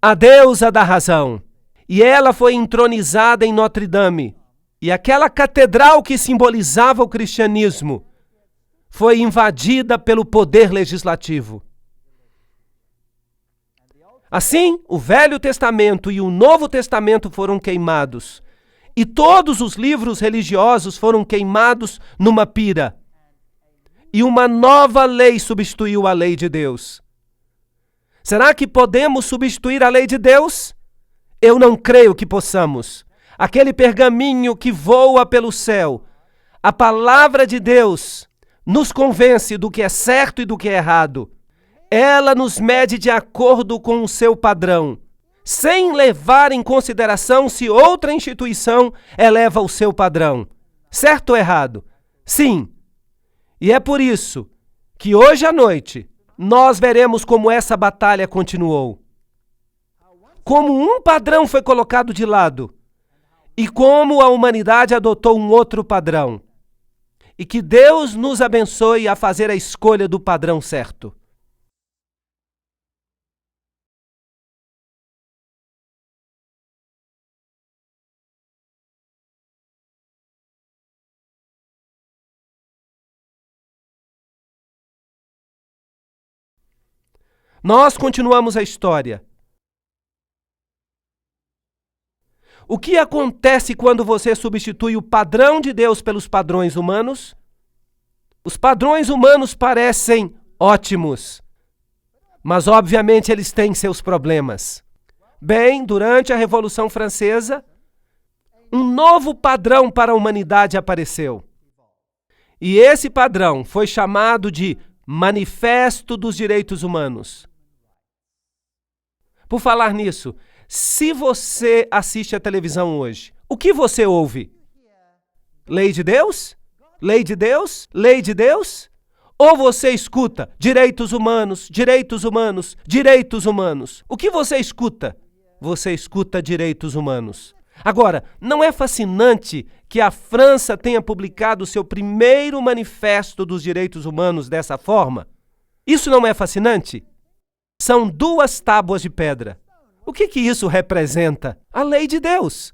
a deusa da razão. E ela foi entronizada em Notre Dame. E aquela catedral que simbolizava o cristianismo foi invadida pelo poder legislativo. Assim, o Velho Testamento e o Novo Testamento foram queimados. E todos os livros religiosos foram queimados numa pira. E uma nova lei substituiu a lei de Deus. Será que podemos substituir a lei de Deus? Eu não creio que possamos. Aquele pergaminho que voa pelo céu, a palavra de Deus, nos convence do que é certo e do que é errado. Ela nos mede de acordo com o seu padrão, sem levar em consideração se outra instituição eleva o seu padrão. Certo ou errado? Sim. E é por isso que hoje à noite nós veremos como essa batalha continuou. Como um padrão foi colocado de lado e como a humanidade adotou um outro padrão. E que Deus nos abençoe a fazer a escolha do padrão certo. Nós continuamos a história. O que acontece quando você substitui o padrão de Deus pelos padrões humanos? Os padrões humanos parecem ótimos, mas obviamente eles têm seus problemas. Bem, durante a Revolução Francesa, um novo padrão para a humanidade apareceu. E esse padrão foi chamado de Manifesto dos Direitos Humanos. Por falar nisso, se você assiste a televisão hoje, o que você ouve? Lei de Deus? Lei de Deus? Lei de Deus? Ou você escuta direitos humanos, direitos humanos, direitos humanos? O que você escuta? Você escuta direitos humanos. Agora, não é fascinante que a França tenha publicado o seu primeiro manifesto dos direitos humanos dessa forma? Isso não é fascinante? São 2 tábuas de pedra. O que isso representa? A lei de Deus.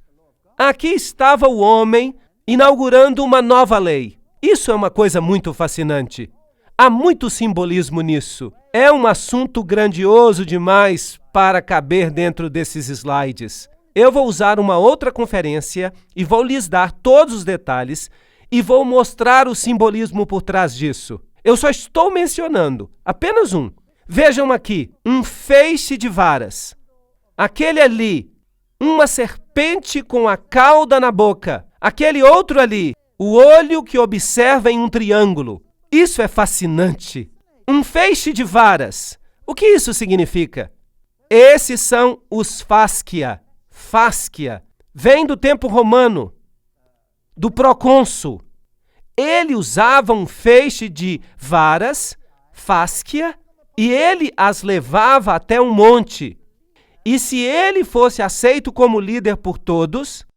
Aqui estava o homem inaugurando uma nova lei. Isso é uma coisa muito fascinante. Há muito simbolismo nisso. É um assunto grandioso demais para caber dentro desses slides. Eu vou usar uma outra conferência e vou lhes dar todos os detalhes e vou mostrar o simbolismo por trás disso. Eu só estou mencionando apenas um. Vejam aqui, um feixe de varas. Aquele ali, uma serpente com a cauda na boca. Aquele outro ali, o olho que observa em um triângulo. Isso é fascinante. Um feixe de varas. O que isso significa? Esses são os fascia. Fascia. Vem do tempo romano, do procônsul. Ele usava um feixe de varas, fascia, e ele as levava até um monte. E se ele fosse aceito como líder por todos,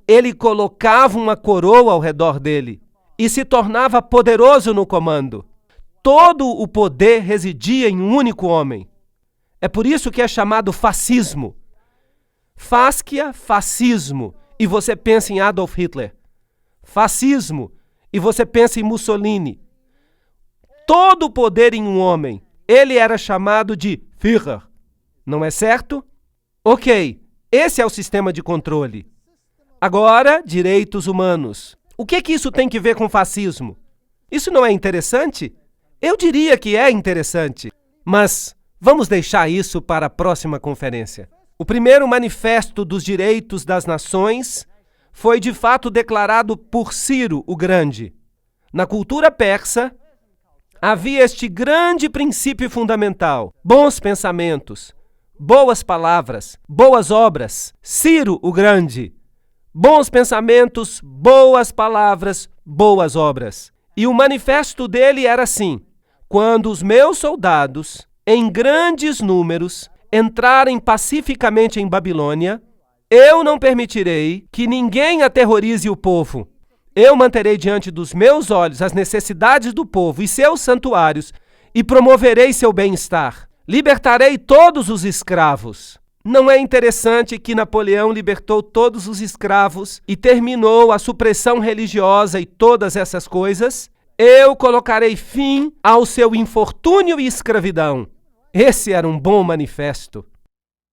ele colocava uma coroa ao redor dele e se tornava poderoso no comando. Todo o poder residia em um único homem. É por isso que é chamado fascismo. Fascia, fascismo. E você pensa em Adolf Hitler. fascismo, e você pensa em Mussolini. Todo o poder em um homem, ele era chamado de Führer, não é certo? Ok, esse é o sistema de controle. Agora, direitos humanos. O que isso tem que ver com fascismo? Isso não é interessante? Eu diria que é interessante, mas vamos deixar isso para a próxima conferência. O primeiro manifesto dos direitos das nações foi de fato declarado por Ciro o Grande. Na cultura persa, havia este grande princípio fundamental: bons pensamentos, boas palavras, boas obras. Ciro o Grande. Bons pensamentos, boas palavras, boas obras. E o manifesto dele era assim: quando os meus soldados, em grandes números, entrarem pacificamente em Babilônia, eu não permitirei que ninguém aterrorize o povo. Eu manterei diante dos meus olhos as necessidades do povo e seus santuários e promoverei seu bem-estar. Libertarei todos os escravos. Não é interessante que Napoleão libertou todos os escravos e terminou a supressão religiosa e todas essas coisas? Eu colocarei fim ao seu infortúnio e escravidão. Esse era um bom manifesto.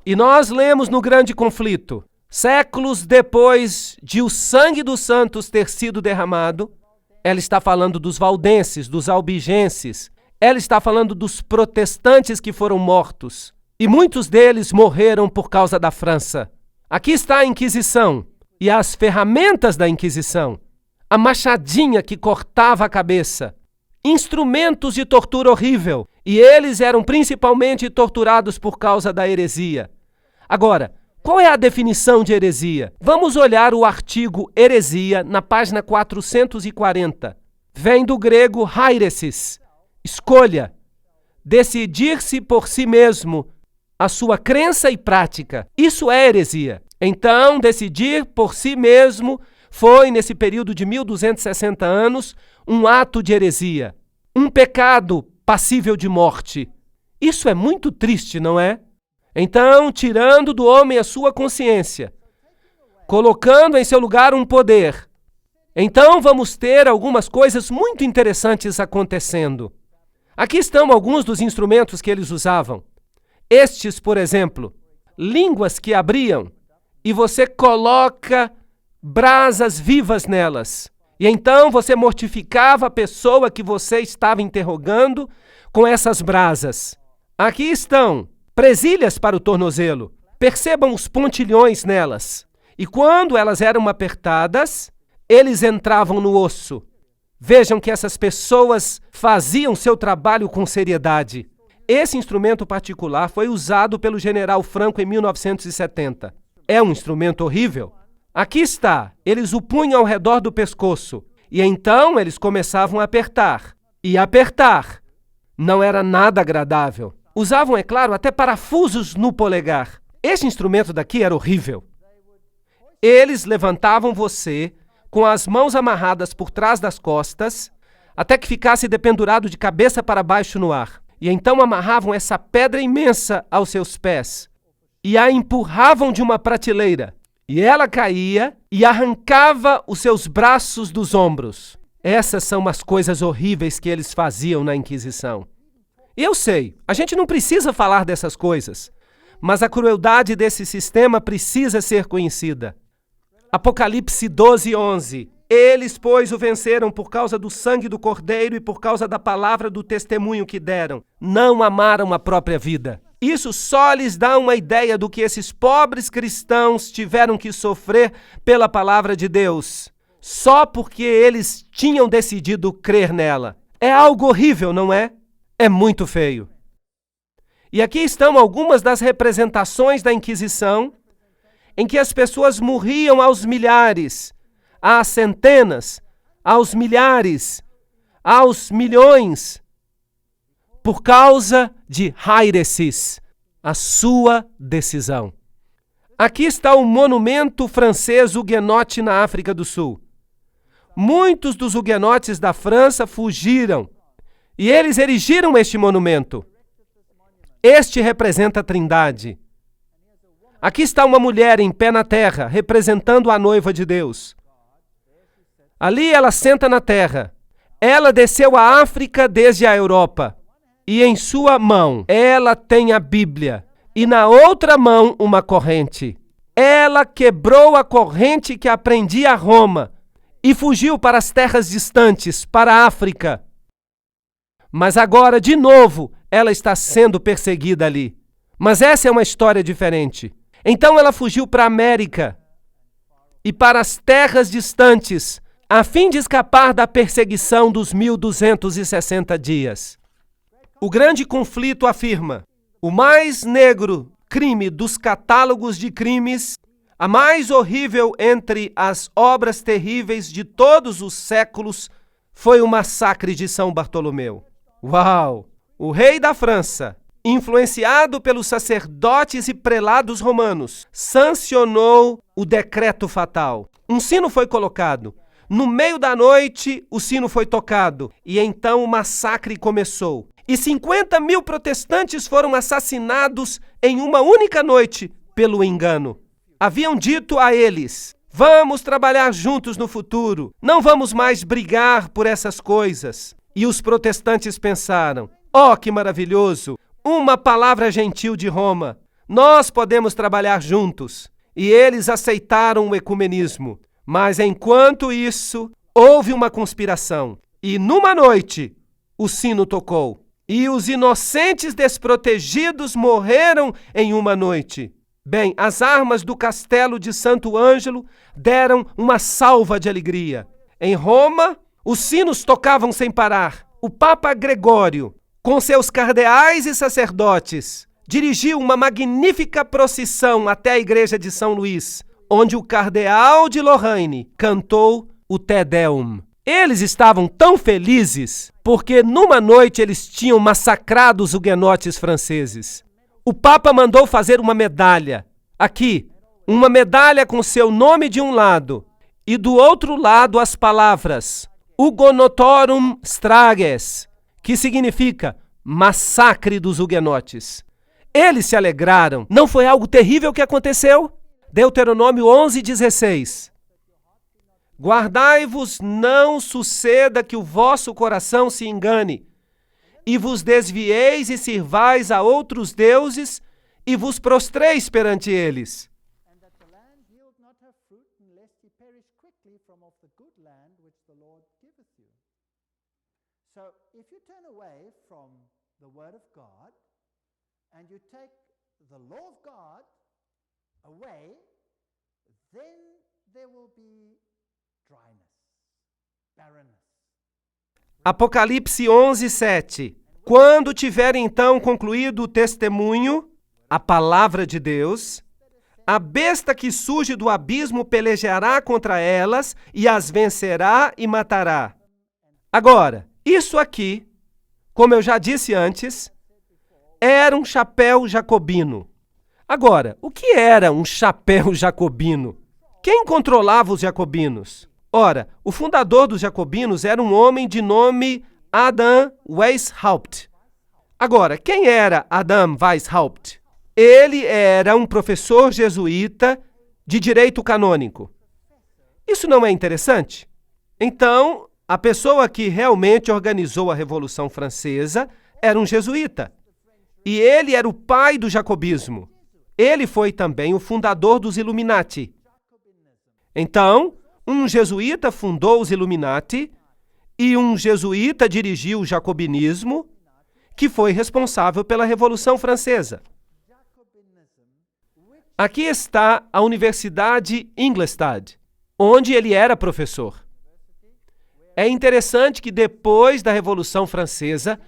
E nós lemos no Grande Conflito, séculos depois de o sangue dos santos ter sido derramado, ela está falando dos valdenses, dos albigenses, ela está falando dos protestantes que foram mortos. E muitos deles morreram por causa da França. Aqui está a Inquisição e as ferramentas da Inquisição. A machadinha que cortava a cabeça. Instrumentos de tortura horrível. E eles eram principalmente torturados por causa da heresia. Agora, qual é a definição de heresia? Vamos olhar o artigo heresia na página 440. Vem do grego hairesis, escolha, decidir-se por si mesmo, a sua crença e prática. Isso é heresia. Então, decidir por si mesmo foi, nesse período de 1260 anos, um ato de heresia. Um pecado passível de morte. Isso é muito triste, não é? Então, tirando do homem a sua consciência, colocando em seu lugar um poder, então vamos ter algumas coisas muito interessantes acontecendo. Aqui estão alguns dos instrumentos que eles usavam. Estes, por exemplo, línguas que abriam e você coloca brasas vivas nelas. E então você mortificava a pessoa que você estava interrogando com essas brasas. Aqui estão presilhas para o tornozelo. Percebam os pontilhões nelas. E quando elas eram apertadas, eles entravam no osso. Vejam que essas pessoas faziam seu trabalho com seriedade. Esse instrumento particular foi usado pelo general Franco em 1970. É um instrumento horrível. Aqui está, eles o punham ao redor do pescoço. E então eles começavam a apertar. E apertar não era nada agradável. Usavam, é claro, até parafusos no polegar. Esse instrumento daqui era horrível. Eles levantavam você com as mãos amarradas por trás das costas, até que ficasse dependurado de cabeça para baixo no ar. E então amarravam essa pedra imensa aos seus pés e a empurravam de uma prateleira. E ela caía e arrancava os seus braços dos ombros. Essas são as coisas horríveis que eles faziam na Inquisição. E eu sei, a gente não precisa falar dessas coisas, mas a crueldade desse sistema precisa ser conhecida. Apocalipse 12:11. Eles, pois, o venceram por causa do sangue do Cordeiro e por causa da palavra do testemunho que deram. Não amaram a própria vida. Isso só lhes dá uma ideia do que esses pobres cristãos tiveram que sofrer pela palavra de Deus, só porque eles tinham decidido crer nela. É algo horrível, não é? É muito feio. E aqui estão algumas das representações da Inquisição, em que as pessoas morriam aos milhares, às centenas, aos milhares, aos milhões, por causa de hairesis, a sua decisão. Aqui está o monumento francês huguenote na África do Sul. Muitos dos huguenotes da França fugiram e eles erigiram este monumento. Este representa a Trindade. Aqui está uma mulher em pé na terra, representando a noiva de Deus. Ali ela senta na terra. Ela desceu à África desde a Europa. E em sua mão ela tem a Bíblia. E na outra mão uma corrente. Ela quebrou a corrente que prendia a Roma e fugiu para as terras distantes, para a África. Mas agora, de novo, ela está sendo perseguida ali. Mas essa é uma história diferente. Então ela fugiu para a América e para as terras distantes, a fim de escapar da perseguição dos 1260 dias. O grande conflito afirma: o mais negro crime dos catálogos de crimes, a mais horrível entre as obras terríveis de todos os séculos, foi o massacre de São Bartolomeu. Uau! O rei da França, influenciado pelos sacerdotes e prelados romanos, sancionou o decreto fatal. Um sino foi colocado. No meio da noite, o sino foi tocado. E então o massacre começou. E 50 mil protestantes foram assassinados em uma única noite pelo engano. Haviam dito a eles: vamos trabalhar juntos no futuro. Não vamos mais brigar por essas coisas. E os protestantes pensaram: oh, que maravilhoso! Uma palavra gentil de Roma. Nós podemos trabalhar juntos. E eles aceitaram o ecumenismo. Mas enquanto isso, houve uma conspiração. E numa noite, o sino tocou. E os inocentes desprotegidos morreram em uma noite. Bem, as armas do castelo de Santo Ângelo deram uma salva de alegria. Em Roma, os sinos tocavam sem parar. O Papa Gregório, com seus cardeais e sacerdotes, dirigiu uma magnífica procissão até a igreja de São Luís, onde o cardeal de Lorraine cantou o Te Deum. Eles estavam tão felizes porque numa noite eles tinham massacrado os huguenotes franceses. O Papa mandou fazer uma medalha. Aqui, uma medalha com seu nome de um lado e do outro lado as palavras Hugonotorum Strages, que significa massacre dos huguenotes. Eles se alegraram. Não foi algo terrível que aconteceu? Deuteronômio 11:16. Guardai-vos, não suceda que o vosso coração se engane, e vos desvieis e sirvais a outros deuses, e vos prostreis perante eles. Apocalipse 11:7. Quando tiverem então concluído o testemunho, a palavra de Deus, a besta que surge do abismo pelejará contra elas e as vencerá e matará. Agora, isso aqui, como eu já disse antes, era um chapéu jacobino. Agora, o que era um chapéu jacobino? Quem controlava os jacobinos? Ora, o fundador dos jacobinos era um homem de nome Adam Weishaupt. Agora, quem era Adam Weishaupt? Ele era um professor jesuíta de direito canônico. Isso não é interessante? Então, a pessoa que realmente organizou a Revolução Francesa era um jesuíta. E ele era o pai do jacobismo. Ele foi também o fundador dos Illuminati. Então, um jesuíta fundou os Illuminati e um jesuíta dirigiu o jacobinismo, que foi responsável pela Revolução Francesa. Aqui está a Universidade Ingolstadt, onde ele era professor. É interessante que depois da Revolução Francesa,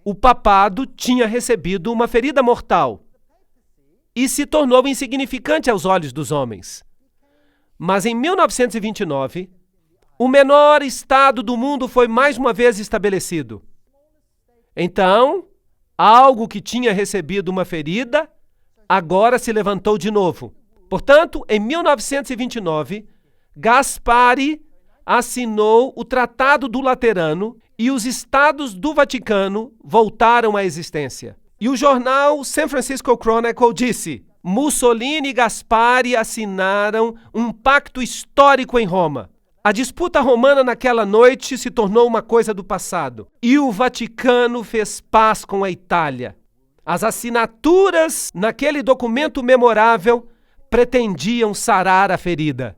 o papado tinha recebido uma ferida mortal e se tornou insignificante aos olhos dos homens. Mas em 1929, o menor estado do mundo foi mais uma vez estabelecido. Então, algo que tinha recebido uma ferida, agora se levantou de novo. Portanto, em 1929, Gaspari assinou o Tratado do Laterano e os estados do Vaticano voltaram à existência. E o jornal San Francisco Chronicle disse: Mussolini e Gaspari assinaram um pacto histórico em Roma. A disputa romana naquela noite se tornou uma coisa do passado. E o Vaticano fez paz com a Itália. As assinaturas naquele documento memorável pretendiam sarar a ferida.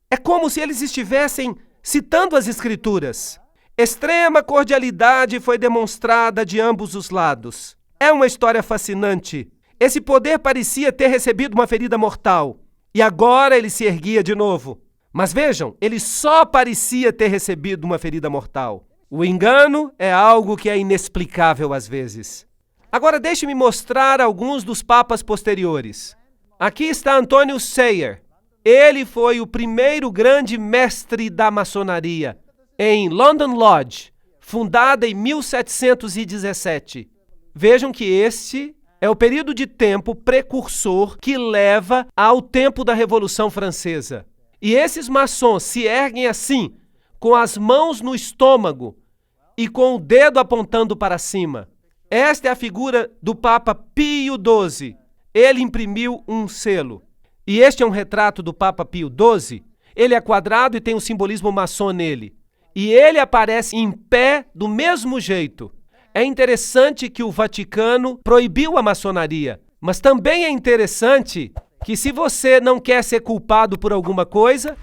É como se eles estivessem citando as Escrituras. Extrema cordialidade foi demonstrada de ambos os lados. É uma história fascinante. Esse poder parecia ter recebido uma ferida mortal. E agora ele se erguia de novo. Mas vejam, ele só parecia ter recebido uma ferida mortal. O engano é algo que é inexplicável às vezes. Agora deixe-me mostrar alguns dos papas posteriores. Aqui está Antônio Sayer. Ele foi o primeiro grande mestre da maçonaria, em London Lodge, fundada em 1717. Vejam que este é o período de tempo precursor que leva ao tempo da Revolução Francesa. E esses maçons se erguem assim, com as mãos no estômago e com o dedo apontando para cima. Esta é a figura do Papa Pio XII. Ele imprimiu um selo. E este é um retrato do Papa Pio XII. Ele é quadrado e tem um simbolismo maçom nele. E ele aparece em pé do mesmo jeito. É interessante que o Vaticano proibiu a maçonaria, mas também é interessante que se você não quer ser culpado por alguma coisa,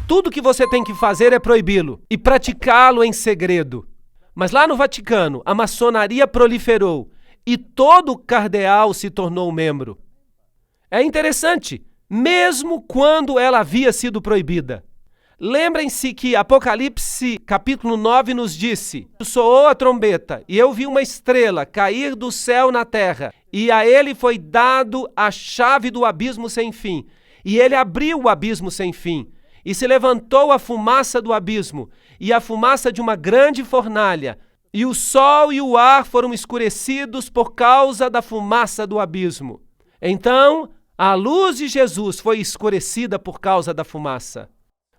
tudo que você tem que fazer é proibi-lo e praticá-lo em segredo. Mas lá no Vaticano, a maçonaria proliferou e todo cardeal se tornou membro. É interessante, mesmo quando ela havia sido proibida. Lembrem-se que Apocalipse capítulo 9 nos disse: soou a trombeta, e eu vi uma estrela cair do céu na terra, e a ele foi dado a chave do abismo sem fim. E ele abriu o abismo sem fim, e se levantou a fumaça do abismo, e a fumaça de uma grande fornalha, e o sol e o ar foram escurecidos por causa da fumaça do abismo. Então, a luz de Jesus foi escurecida por causa da fumaça.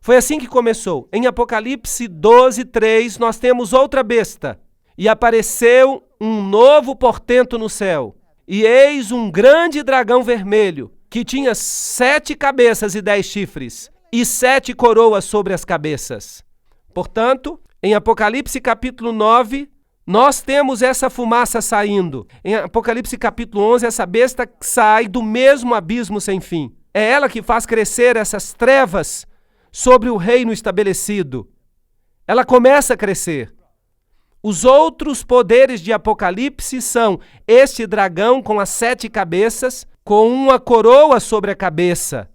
Foi assim que começou. Em Apocalipse 12:3, nós temos outra besta. E apareceu um novo portento no céu. E eis um grande dragão vermelho, que tinha 7 cabeças e 10 chifres, e 7 coroas sobre as cabeças. Portanto, em Apocalipse capítulo 9, nós temos essa fumaça saindo. Em Apocalipse capítulo 11, essa besta sai do mesmo abismo sem fim. É ela que faz crescer essas trevas sobre o reino estabelecido. Ela começa a crescer. Os outros poderes de Apocalipse são este dragão com as 7 cabeças, com uma coroa sobre a cabeça.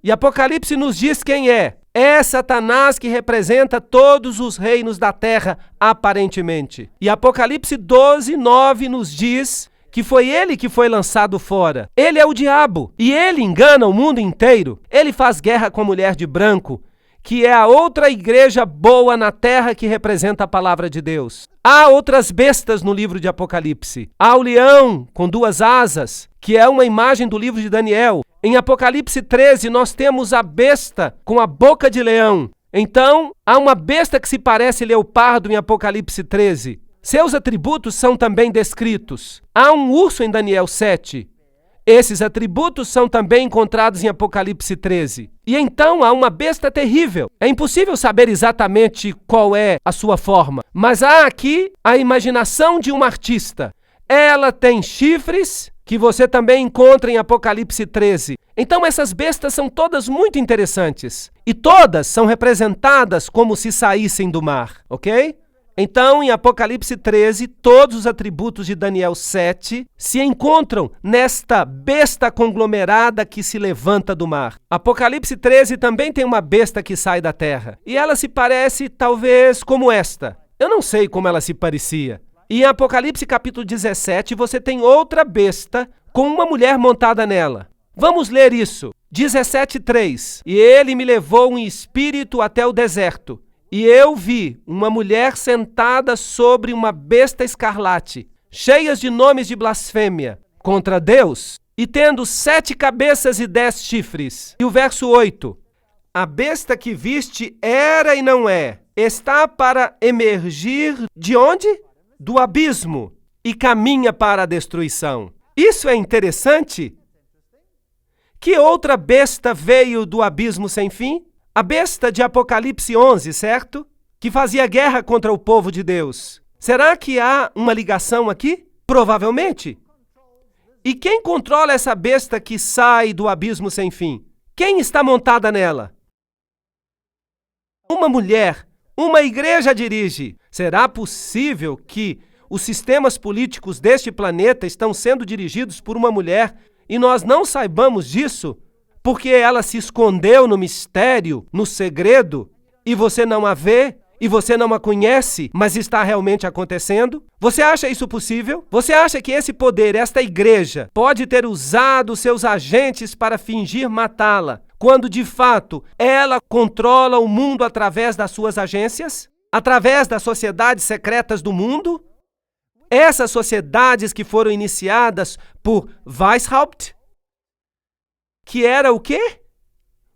E Apocalipse nos diz quem é. É Satanás que representa todos os reinos da terra, aparentemente. E Apocalipse 12:9 nos diz que foi ele que foi lançado fora. Ele é o diabo, e ele engana o mundo inteiro. Ele faz guerra com a mulher de branco, que é a outra igreja boa na terra que representa a palavra de Deus. Há outras bestas no livro de Apocalipse. Há o leão com 2 asas, que é uma imagem do livro de Daniel. Em Apocalipse 13, nós temos a besta com a boca de leão. Então, há uma besta que se parece leopardo em Apocalipse 13. Seus atributos são também descritos. Há um urso em Daniel 7. Esses atributos são também encontrados em Apocalipse 13. E então há uma besta terrível. É impossível saber exatamente qual é a sua forma, mas há aqui a imaginação de um artista. Ela tem chifres, que você também encontra em Apocalipse 13. Então essas bestas são todas muito interessantes. E todas são representadas como se saíssem do mar, ok? Então, em Apocalipse 13, todos os atributos de Daniel 7 se encontram nesta besta conglomerada que se levanta do mar. Apocalipse 13 também tem uma besta que sai da terra. E ela se parece, talvez, como esta. Eu não sei como ela se parecia. E em Apocalipse capítulo 17, você tem outra besta com uma mulher montada nela. Vamos ler isso. 17:3. E ele me levou em espírito até o deserto. E eu vi uma mulher sentada sobre uma besta escarlate, cheias de nomes de blasfêmia contra Deus, e tendo 7 cabeças e 10 chifres. E o verso 8. A besta que viste era e não é, está para emergir de onde? Do abismo, e caminha para a destruição. Isso é interessante. Que outra besta veio do abismo sem fim? A besta de Apocalipse 11, certo? Que fazia guerra contra o povo de Deus. Será que há uma ligação aqui? Provavelmente. E quem controla essa besta que sai do abismo sem fim? Quem está montada nela? Uma mulher. Uma igreja dirige. Será possível que os sistemas políticos deste planeta estão sendo dirigidos por uma mulher e nós não saibamos disso? Porque ela se escondeu no mistério, no segredo, e você não a vê, e você não a conhece, mas está realmente acontecendo? Você acha isso possível? Você acha que esse poder, esta igreja, pode ter usado seus agentes para fingir matá-la, quando de fato ela controla o mundo através das suas agências? Através das sociedades secretas do mundo? Essas sociedades que foram iniciadas por Weishaupt, que era o quê?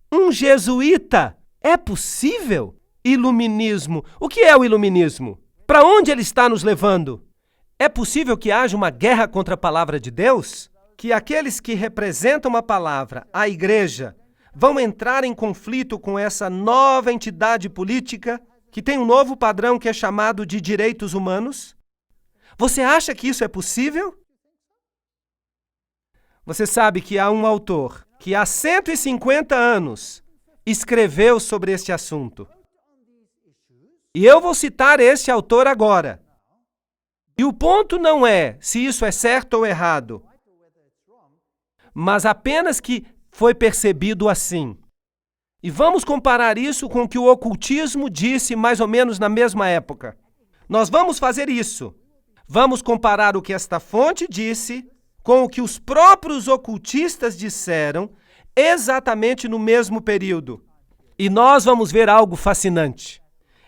Um jesuíta. É possível? Iluminismo. O que é o iluminismo? Para onde ele está nos levando? É possível que haja uma guerra contra a palavra de Deus? Que aqueles que representam a palavra, a igreja, vão entrar em conflito com essa nova entidade política que tem um novo padrão que é chamado de direitos humanos? Você acha que isso é possível? Você sabe que há um autor que há 150 anos escreveu sobre este assunto. E eu vou citar este autor agora. E o ponto não é se isso é certo ou errado, mas apenas que foi percebido assim. E vamos comparar isso com o que o ocultismo disse mais ou menos na mesma época. Nós vamos fazer isso. Vamos comparar o que esta fonte disse com o que os próprios ocultistas disseram exatamente no mesmo período. E nós vamos ver algo fascinante.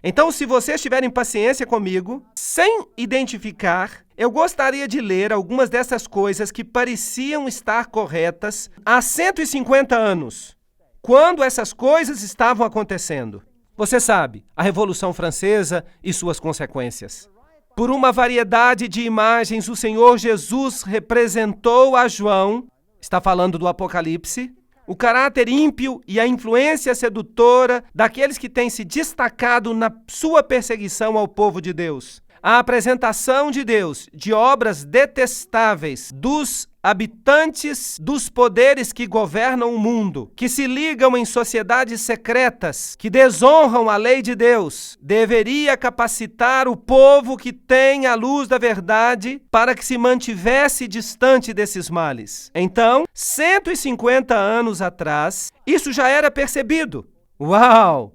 Então, se vocês tiverem paciência comigo, sem identificar, eu gostaria de ler algumas dessas coisas que pareciam estar corretas há 150 anos, quando essas coisas estavam acontecendo. Você sabe, a Revolução Francesa e suas consequências. Por uma variedade de imagens, o Senhor Jesus representou a João, está falando do Apocalipse, o caráter ímpio e a influência sedutora daqueles que têm se destacado na sua perseguição ao povo de Deus. A apresentação de Deus de obras detestáveis dos habitantes dos poderes que governam o mundo, que se ligam em sociedades secretas, que desonram a lei de Deus, deveria capacitar o povo que tem a luz da verdade para que se mantivesse distante desses males. Então, 150 anos atrás, isso já era percebido. Uau!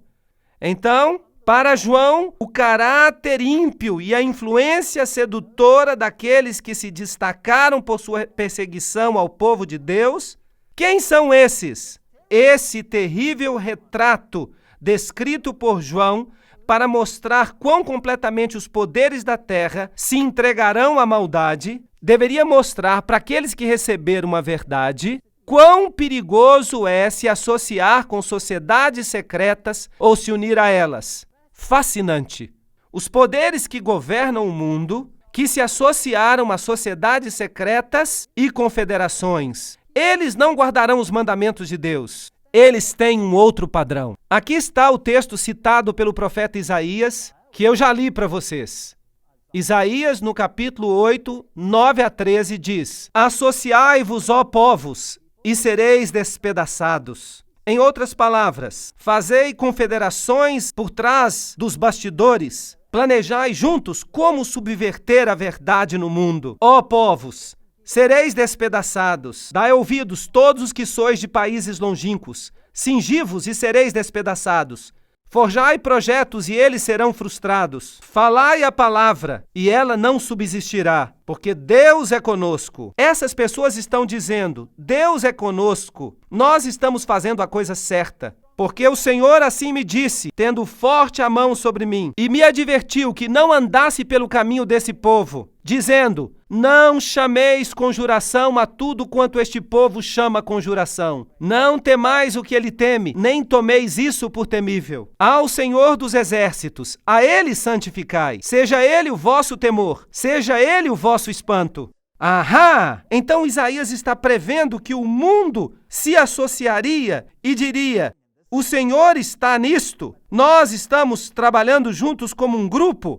Então, para João, o caráter ímpio e a influência sedutora daqueles que se destacaram por sua perseguição ao povo de Deus, quem são esses? Esse terrível retrato descrito por João para mostrar quão completamente os poderes da terra se entregarão à maldade, deveria mostrar para aqueles que receberam a verdade quão perigoso é se associar com sociedades secretas ou se unir a elas. Fascinante. Os poderes que governam o mundo, que se associaram a sociedades secretas e confederações, eles não guardarão os mandamentos de Deus. Eles têm um outro padrão. Aqui está o texto citado pelo profeta Isaías, que eu já li para vocês. Isaías, no capítulo 8, 9 a 13, diz: Associai-vos, ó povos, e sereis despedaçados. Em outras palavras, fazei confederações por trás dos bastidores, planejai juntos como subverter a verdade no mundo. Ó povos, sereis despedaçados, dai ouvidos todos os que sois de países longínquos, cingi-vos e sereis despedaçados. Forjai projetos e eles serão frustrados. Falai a palavra e ela não subsistirá, porque Deus é conosco. Essas pessoas estão dizendo, Deus é conosco. Nós estamos fazendo a coisa certa. Porque o Senhor assim me disse, tendo forte a mão sobre mim, e me advertiu que não andasse pelo caminho desse povo, dizendo, não chameis conjuração a tudo quanto este povo chama conjuração. Não temais o que ele teme, nem tomeis isso por temível. Ao Senhor dos exércitos, a ele santificai. Seja ele o vosso temor, seja ele o vosso espanto. Ahá! Então Isaías está prevendo que o mundo se associaria e diria, O Senhor está nisto? Nós estamos trabalhando juntos como um grupo?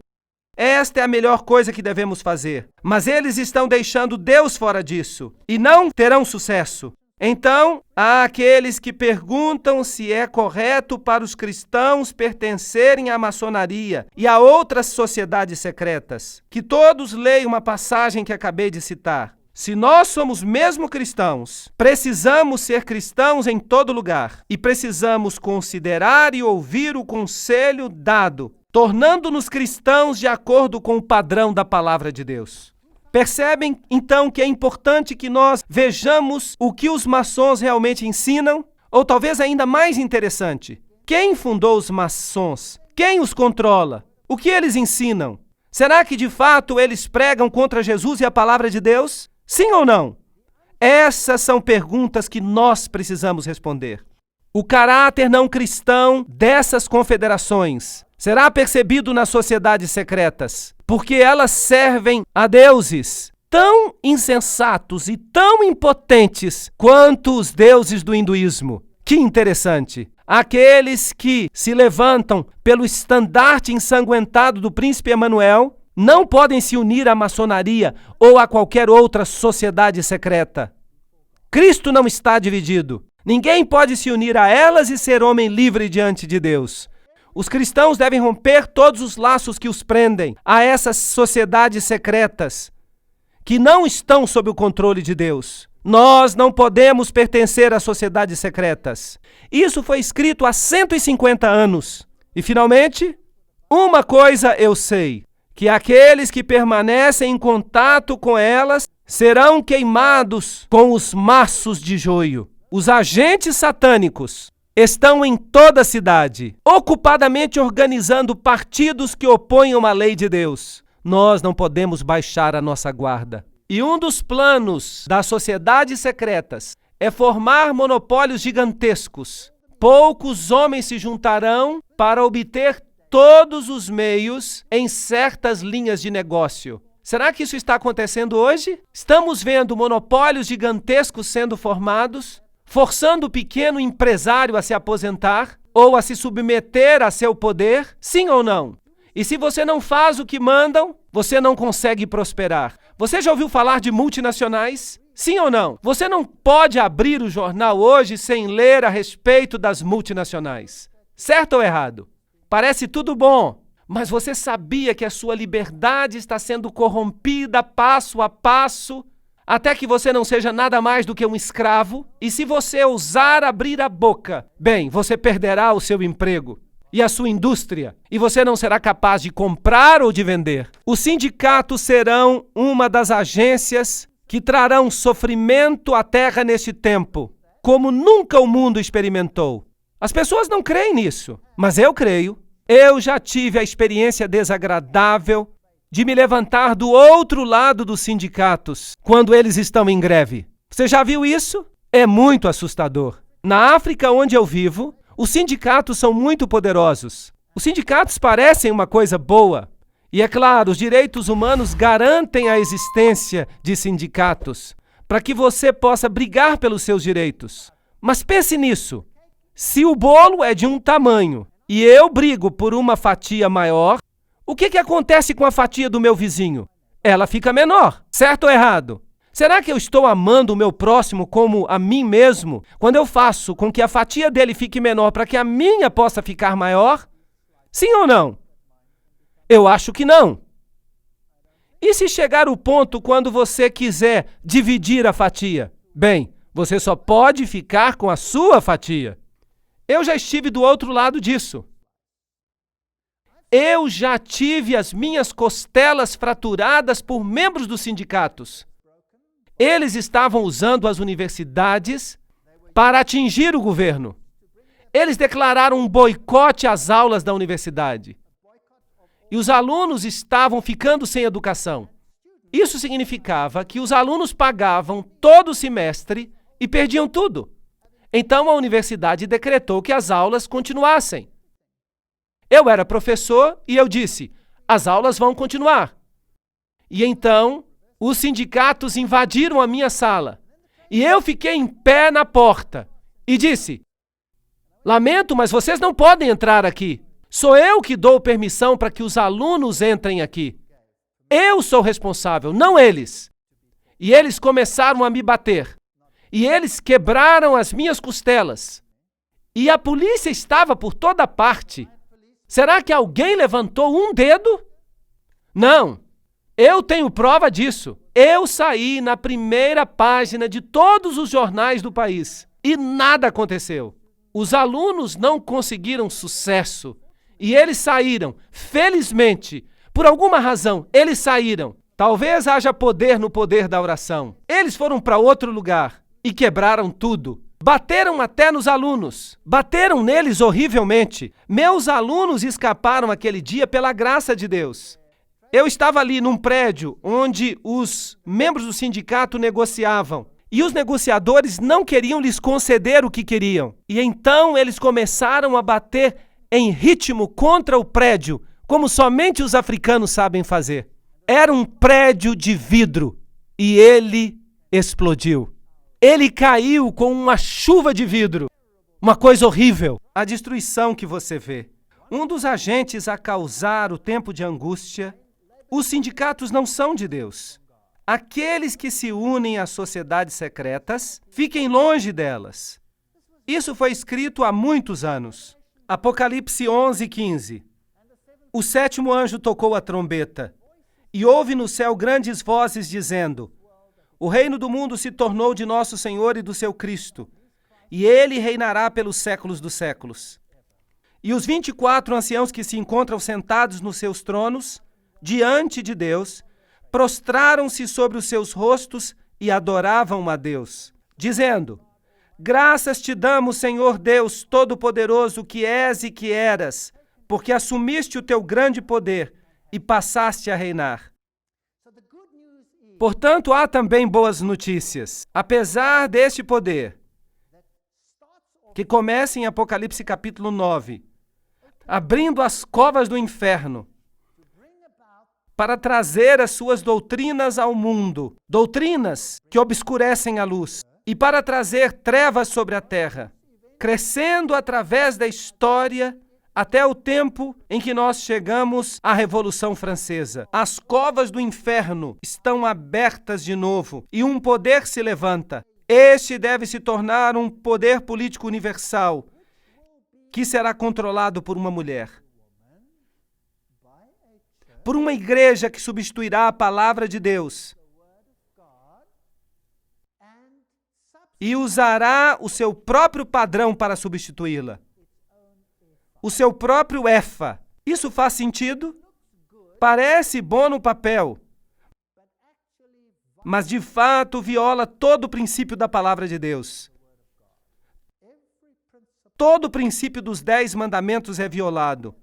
Esta é a melhor coisa que devemos fazer. Mas eles estão deixando Deus fora disso e não terão sucesso. Então, há aqueles que perguntam se é correto para os cristãos pertencerem à maçonaria e a outras sociedades secretas. Que todos leiam uma passagem que acabei de citar. Se nós somos mesmo cristãos, precisamos ser cristãos em todo lugar e precisamos considerar e ouvir o conselho dado, tornando-nos cristãos de acordo com o padrão da palavra de Deus. Percebem, então, que é importante que nós vejamos o que os maçons realmente ensinam? Ou talvez ainda mais interessante, quem fundou os maçons? Quem os controla? O que eles ensinam? Será que de fato eles pregam contra Jesus e a palavra de Deus? Sim ou não? Essas são perguntas que nós precisamos responder. O caráter não cristão dessas confederações será percebido nas sociedades secretas, porque elas servem a deuses tão insensatos e tão impotentes quanto os deuses do hinduísmo. Que interessante! Aqueles que se levantam pelo estandarte ensanguentado do príncipe Emanuel não podem se unir à maçonaria ou a qualquer outra sociedade secreta. Cristo não está dividido. Ninguém pode se unir a elas e ser homem livre diante de Deus. Os cristãos devem romper todos os laços que os prendem a essas sociedades secretas que não estão sob o controle de Deus. Nós não podemos pertencer a sociedades secretas. Isso foi escrito há 150 anos. E, finalmente, uma coisa eu sei, que aqueles que permanecem em contato com elas serão queimados com os maços de joio. Os agentes satânicos estão em toda a cidade, ocupadamente organizando partidos que oponham a lei de Deus. Nós não podemos baixar a nossa guarda. E um dos planos das sociedades secretas é formar monopólios gigantescos. Poucos homens se juntarão para obter todos os meios em certas linhas de negócio. Será que isso está acontecendo hoje? Estamos vendo monopólios gigantescos sendo formados, forçando o pequeno empresário a se aposentar ou a se submeter a seu poder? Sim ou não? E se você não faz o que mandam, você não consegue prosperar. Você já ouviu falar de multinacionais? Sim ou não? Você não pode abrir o jornal hoje sem ler a respeito das multinacionais. Certo ou errado? Parece tudo bom, mas você sabia que a sua liberdade está sendo corrompida passo a passo até que você não seja nada mais do que um escravo? E se você ousar abrir a boca, bem, você perderá o seu emprego e a sua indústria, e você não será capaz de comprar ou de vender. Os sindicatos serão uma das agências que trarão sofrimento à terra neste tempo, como nunca o mundo experimentou. As pessoas não creem nisso, mas eu creio. Eu já tive a experiência desagradável de me levantar do outro lado dos sindicatos quando eles estão em greve. Você já viu isso? É muito assustador. Na África, onde eu vivo, os sindicatos são muito poderosos. Os sindicatos parecem uma coisa boa. E é claro, os direitos humanos garantem a existência de sindicatos para que você possa brigar pelos seus direitos. Mas pense nisso. Se o bolo é de um tamanho e eu brigo por uma fatia maior, o que acontece com a fatia do meu vizinho? Ela fica menor, certo ou errado? Será que eu estou amando o meu próximo como a mim mesmo quando eu faço com que a fatia dele fique menor para que a minha possa ficar maior? Sim ou não? Eu acho que não. E se chegar o ponto quando você quiser dividir a fatia? Bem, você só pode ficar com a sua fatia. Eu já estive do outro lado disso. Eu já tive as minhas costelas fraturadas por membros dos sindicatos. Eles estavam usando as universidades para atingir o governo. Eles declararam um boicote às aulas da universidade. E os alunos estavam ficando sem educação. Isso significava que os alunos pagavam todo o semestre e perdiam tudo. Então a universidade decretou que as aulas continuassem. Eu era professor e eu disse, as aulas vão continuar. E então os sindicatos invadiram a minha sala. E eu fiquei em pé na porta e disse, Lamento, mas vocês não podem entrar aqui. Sou eu que dou permissão para que os alunos entrem aqui. Eu sou responsável, não eles. E eles começaram a me bater. E eles quebraram as minhas costelas. E a polícia estava por toda parte. Será que alguém levantou um dedo? Não. Eu tenho prova disso. Eu saí na primeira página de todos os jornais do país. E nada aconteceu. Os alunos não conseguiram sucesso. E eles saíram. Felizmente, por alguma razão, eles saíram. Talvez haja poder no poder da oração. Eles foram para outro lugar e quebraram tudo. Bateram até nos alunos. Bateram neles horrivelmente. Meus alunos escaparam aquele dia pela graça de Deus. Eu estava ali num prédio onde os membros do sindicato negociavam. E os negociadores não queriam lhes conceder o que queriam. E então eles começaram a bater em ritmo contra o prédio, como somente os africanos sabem fazer. Era um prédio de vidro e ele explodiu. Ele caiu com uma chuva de vidro. Uma coisa horrível. A destruição que você vê. Um dos agentes a causar o tempo de angústia. Os sindicatos não são de Deus. Aqueles que se unem às sociedades secretas, fiquem longe delas. Isso foi escrito há muitos anos. Apocalipse 11:15. O sétimo anjo tocou a trombeta, e houve no céu grandes vozes dizendo: o reino do mundo se tornou de nosso Senhor e do seu Cristo, e ele reinará pelos séculos dos séculos. E os 24 anciãos que se encontram sentados nos seus tronos, diante de Deus, prostraram-se sobre os seus rostos e adoravam a Deus, dizendo: graças te damos, Senhor Deus Todo-Poderoso, que és e que eras, porque assumiste o teu grande poder e passaste a reinar. Portanto, há também boas notícias. Apesar deste poder, que começa em Apocalipse capítulo 9, abrindo as covas do inferno, para trazer as suas doutrinas ao mundo, doutrinas que obscurecem a luz, e para trazer trevas sobre a terra, crescendo através da história até o tempo em que nós chegamos à Revolução Francesa. As covas do inferno estão abertas de novo e um poder se levanta. Este deve se tornar um poder político universal que será controlado por uma mulher. Por uma igreja que substituirá a palavra de Deus e usará o seu próprio padrão para substituí-la. O seu próprio éfa. Isso faz sentido? Parece bom no papel, mas de fato viola todo o princípio da palavra de Deus. Todo o princípio dos 10 mandamentos é violado.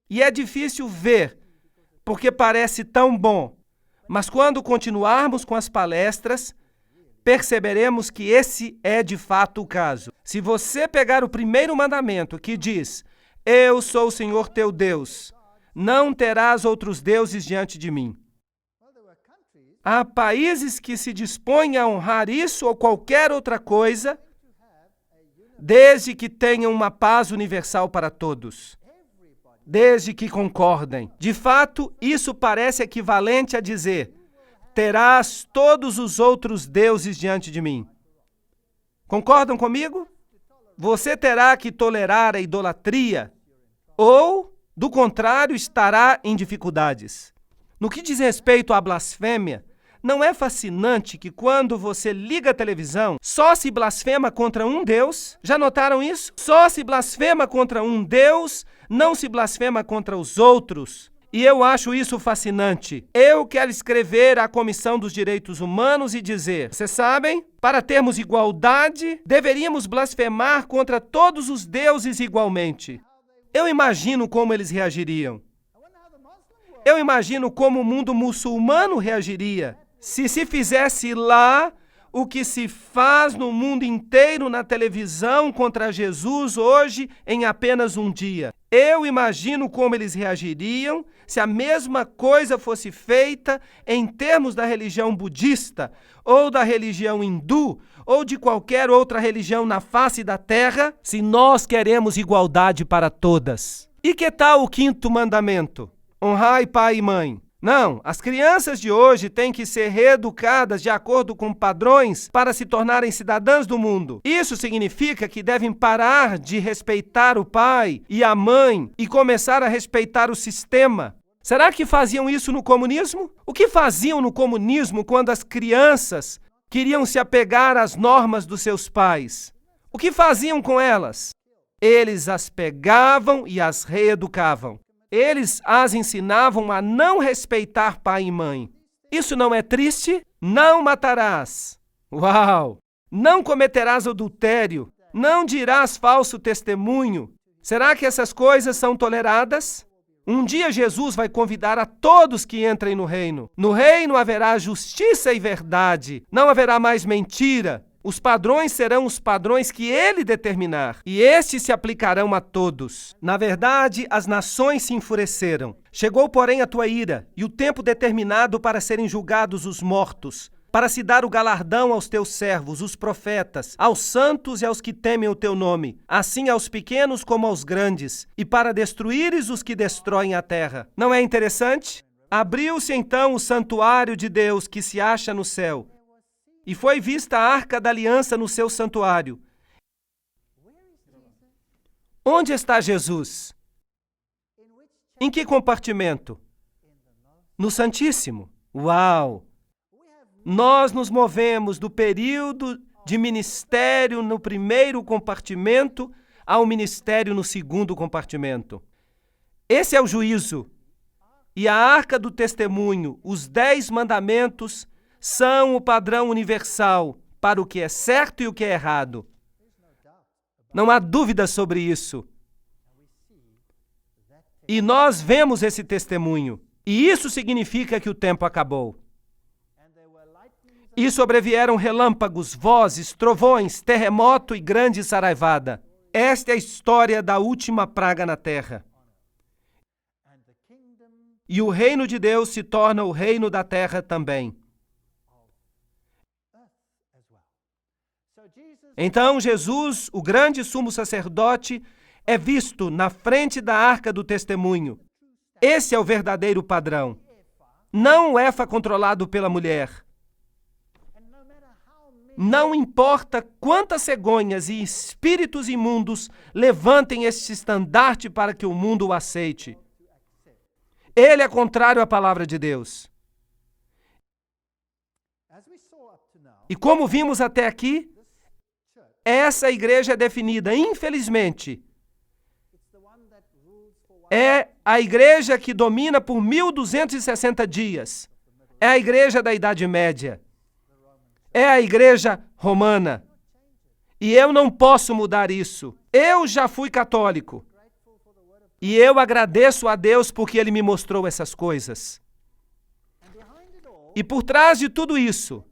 E é difícil ver, porque parece tão bom. Mas quando continuarmos com as palestras, perceberemos que esse é de fato o caso. Se você pegar o primeiro mandamento que diz: eu sou o Senhor teu Deus, não terás outros deuses diante de mim. Há países que se dispõem a honrar isso ou qualquer outra coisa, desde que tenham uma paz universal para todos. Desde que concordem. De fato, isso parece equivalente a dizer: terás todos os outros deuses diante de mim. Concordam comigo? Você terá que tolerar a idolatria, ou, do contrário, estará em dificuldades. No que diz respeito à blasfêmia, não é fascinante que quando você liga a televisão, só se blasfema contra um Deus? Já notaram isso? Só se blasfema contra um Deus, não se blasfema contra os outros. E eu acho isso fascinante. Eu quero escrever à Comissão dos Direitos Humanos e dizer: vocês sabem, para termos igualdade, deveríamos blasfemar contra todos os deuses igualmente. Eu imagino como eles reagiriam. Eu imagino como o mundo muçulmano reagiria se fizesse lá o que se faz no mundo inteiro na televisão contra Jesus hoje em apenas um dia. Eu imagino como eles reagiriam se a mesma coisa fosse feita em termos da religião budista, ou da religião hindu, ou de qualquer outra religião na face da terra, se nós queremos igualdade para todas. E que tal o 5º mandamento? Honrai pai e mãe. Não, as crianças de hoje têm que ser reeducadas de acordo com padrões para se tornarem cidadãs do mundo. Isso significa que devem parar de respeitar o pai e a mãe e começar a respeitar o sistema. Será que faziam isso no comunismo? O que faziam no comunismo quando as crianças queriam se apegar às normas dos seus pais? O que faziam com elas? Eles as pegavam e as reeducavam. Eles as ensinavam a não respeitar pai e mãe. Isso não é triste? Não matarás. Uau! Não cometerás adultério. Não dirás falso testemunho. Será que essas coisas são toleradas? Um dia Jesus vai convidar a todos que entrem no reino. No reino haverá justiça e verdade. Não haverá mais mentira. Os padrões serão os padrões que ele determinar, e estes se aplicarão a todos. Na verdade, as nações se enfureceram. Chegou, porém, a tua ira, e o tempo determinado para serem julgados os mortos, para se dar o galardão aos teus servos, os profetas, aos santos e aos que temem o teu nome, assim aos pequenos como aos grandes, e para destruíres os que destroem a terra. Não é interessante? Abriu-se então o santuário de Deus que se acha no céu, e foi vista a arca da aliança no seu santuário. Onde está Jesus? Em que compartimento? No Santíssimo. Uau! Nós nos movemos do período de ministério no primeiro compartimento ao ministério no segundo compartimento. Esse é o juízo. E a arca do testemunho, os 10 mandamentos, são o padrão universal para o que é certo e o que é errado. Não há dúvida sobre isso. E nós vemos esse testemunho. E isso significa que o tempo acabou. E sobrevieram relâmpagos, vozes, trovões, terremoto e grande saraivada. Esta é a história da última praga na terra. E o reino de Deus se torna o reino da terra também. Então Jesus, o grande sumo sacerdote, é visto na frente da arca do testemunho. Esse é o verdadeiro padrão. Não o Efa controlado pela mulher. Não importa quantas cegonhas e espíritos imundos levantem este estandarte para que o mundo o aceite. Ele é contrário à palavra de Deus. E como vimos até aqui, essa igreja é definida, infelizmente, é a igreja que domina por 1260 dias. É a igreja da Idade Média. É a igreja romana. E eu não posso mudar isso. Eu já fui católico. E eu agradeço a Deus porque Ele me mostrou essas coisas. E por trás de tudo isso,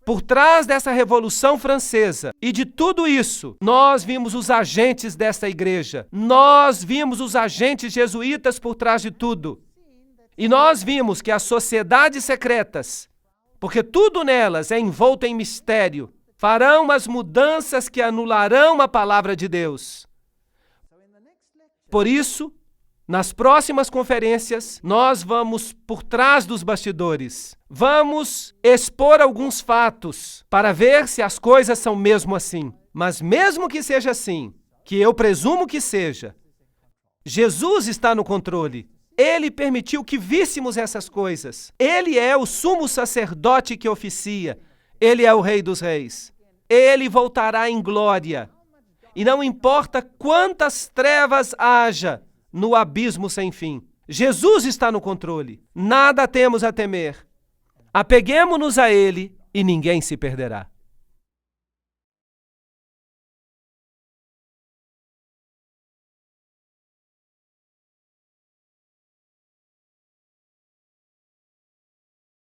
por trás dessa Revolução Francesa e de tudo isso, nós vimos os agentes dessa igreja. Nós vimos os agentes jesuítas por trás de tudo. E nós vimos que as sociedades secretas, porque tudo nelas é envolto em mistério, farão as mudanças que anularão a palavra de Deus. Por isso, nas próximas conferências, nós vamos por trás dos bastidores. Vamos expor alguns fatos para ver se as coisas são mesmo assim. Mas mesmo que seja assim, que eu presumo que seja, Jesus está no controle. Ele permitiu que víssemos essas coisas. Ele é o sumo sacerdote que oficia. Ele é o Rei dos Reis. Ele voltará em glória. E não importa quantas trevas haja no abismo sem fim. Jesus está no controle. Nada temos a temer. Apeguemo-nos a Ele e ninguém se perderá.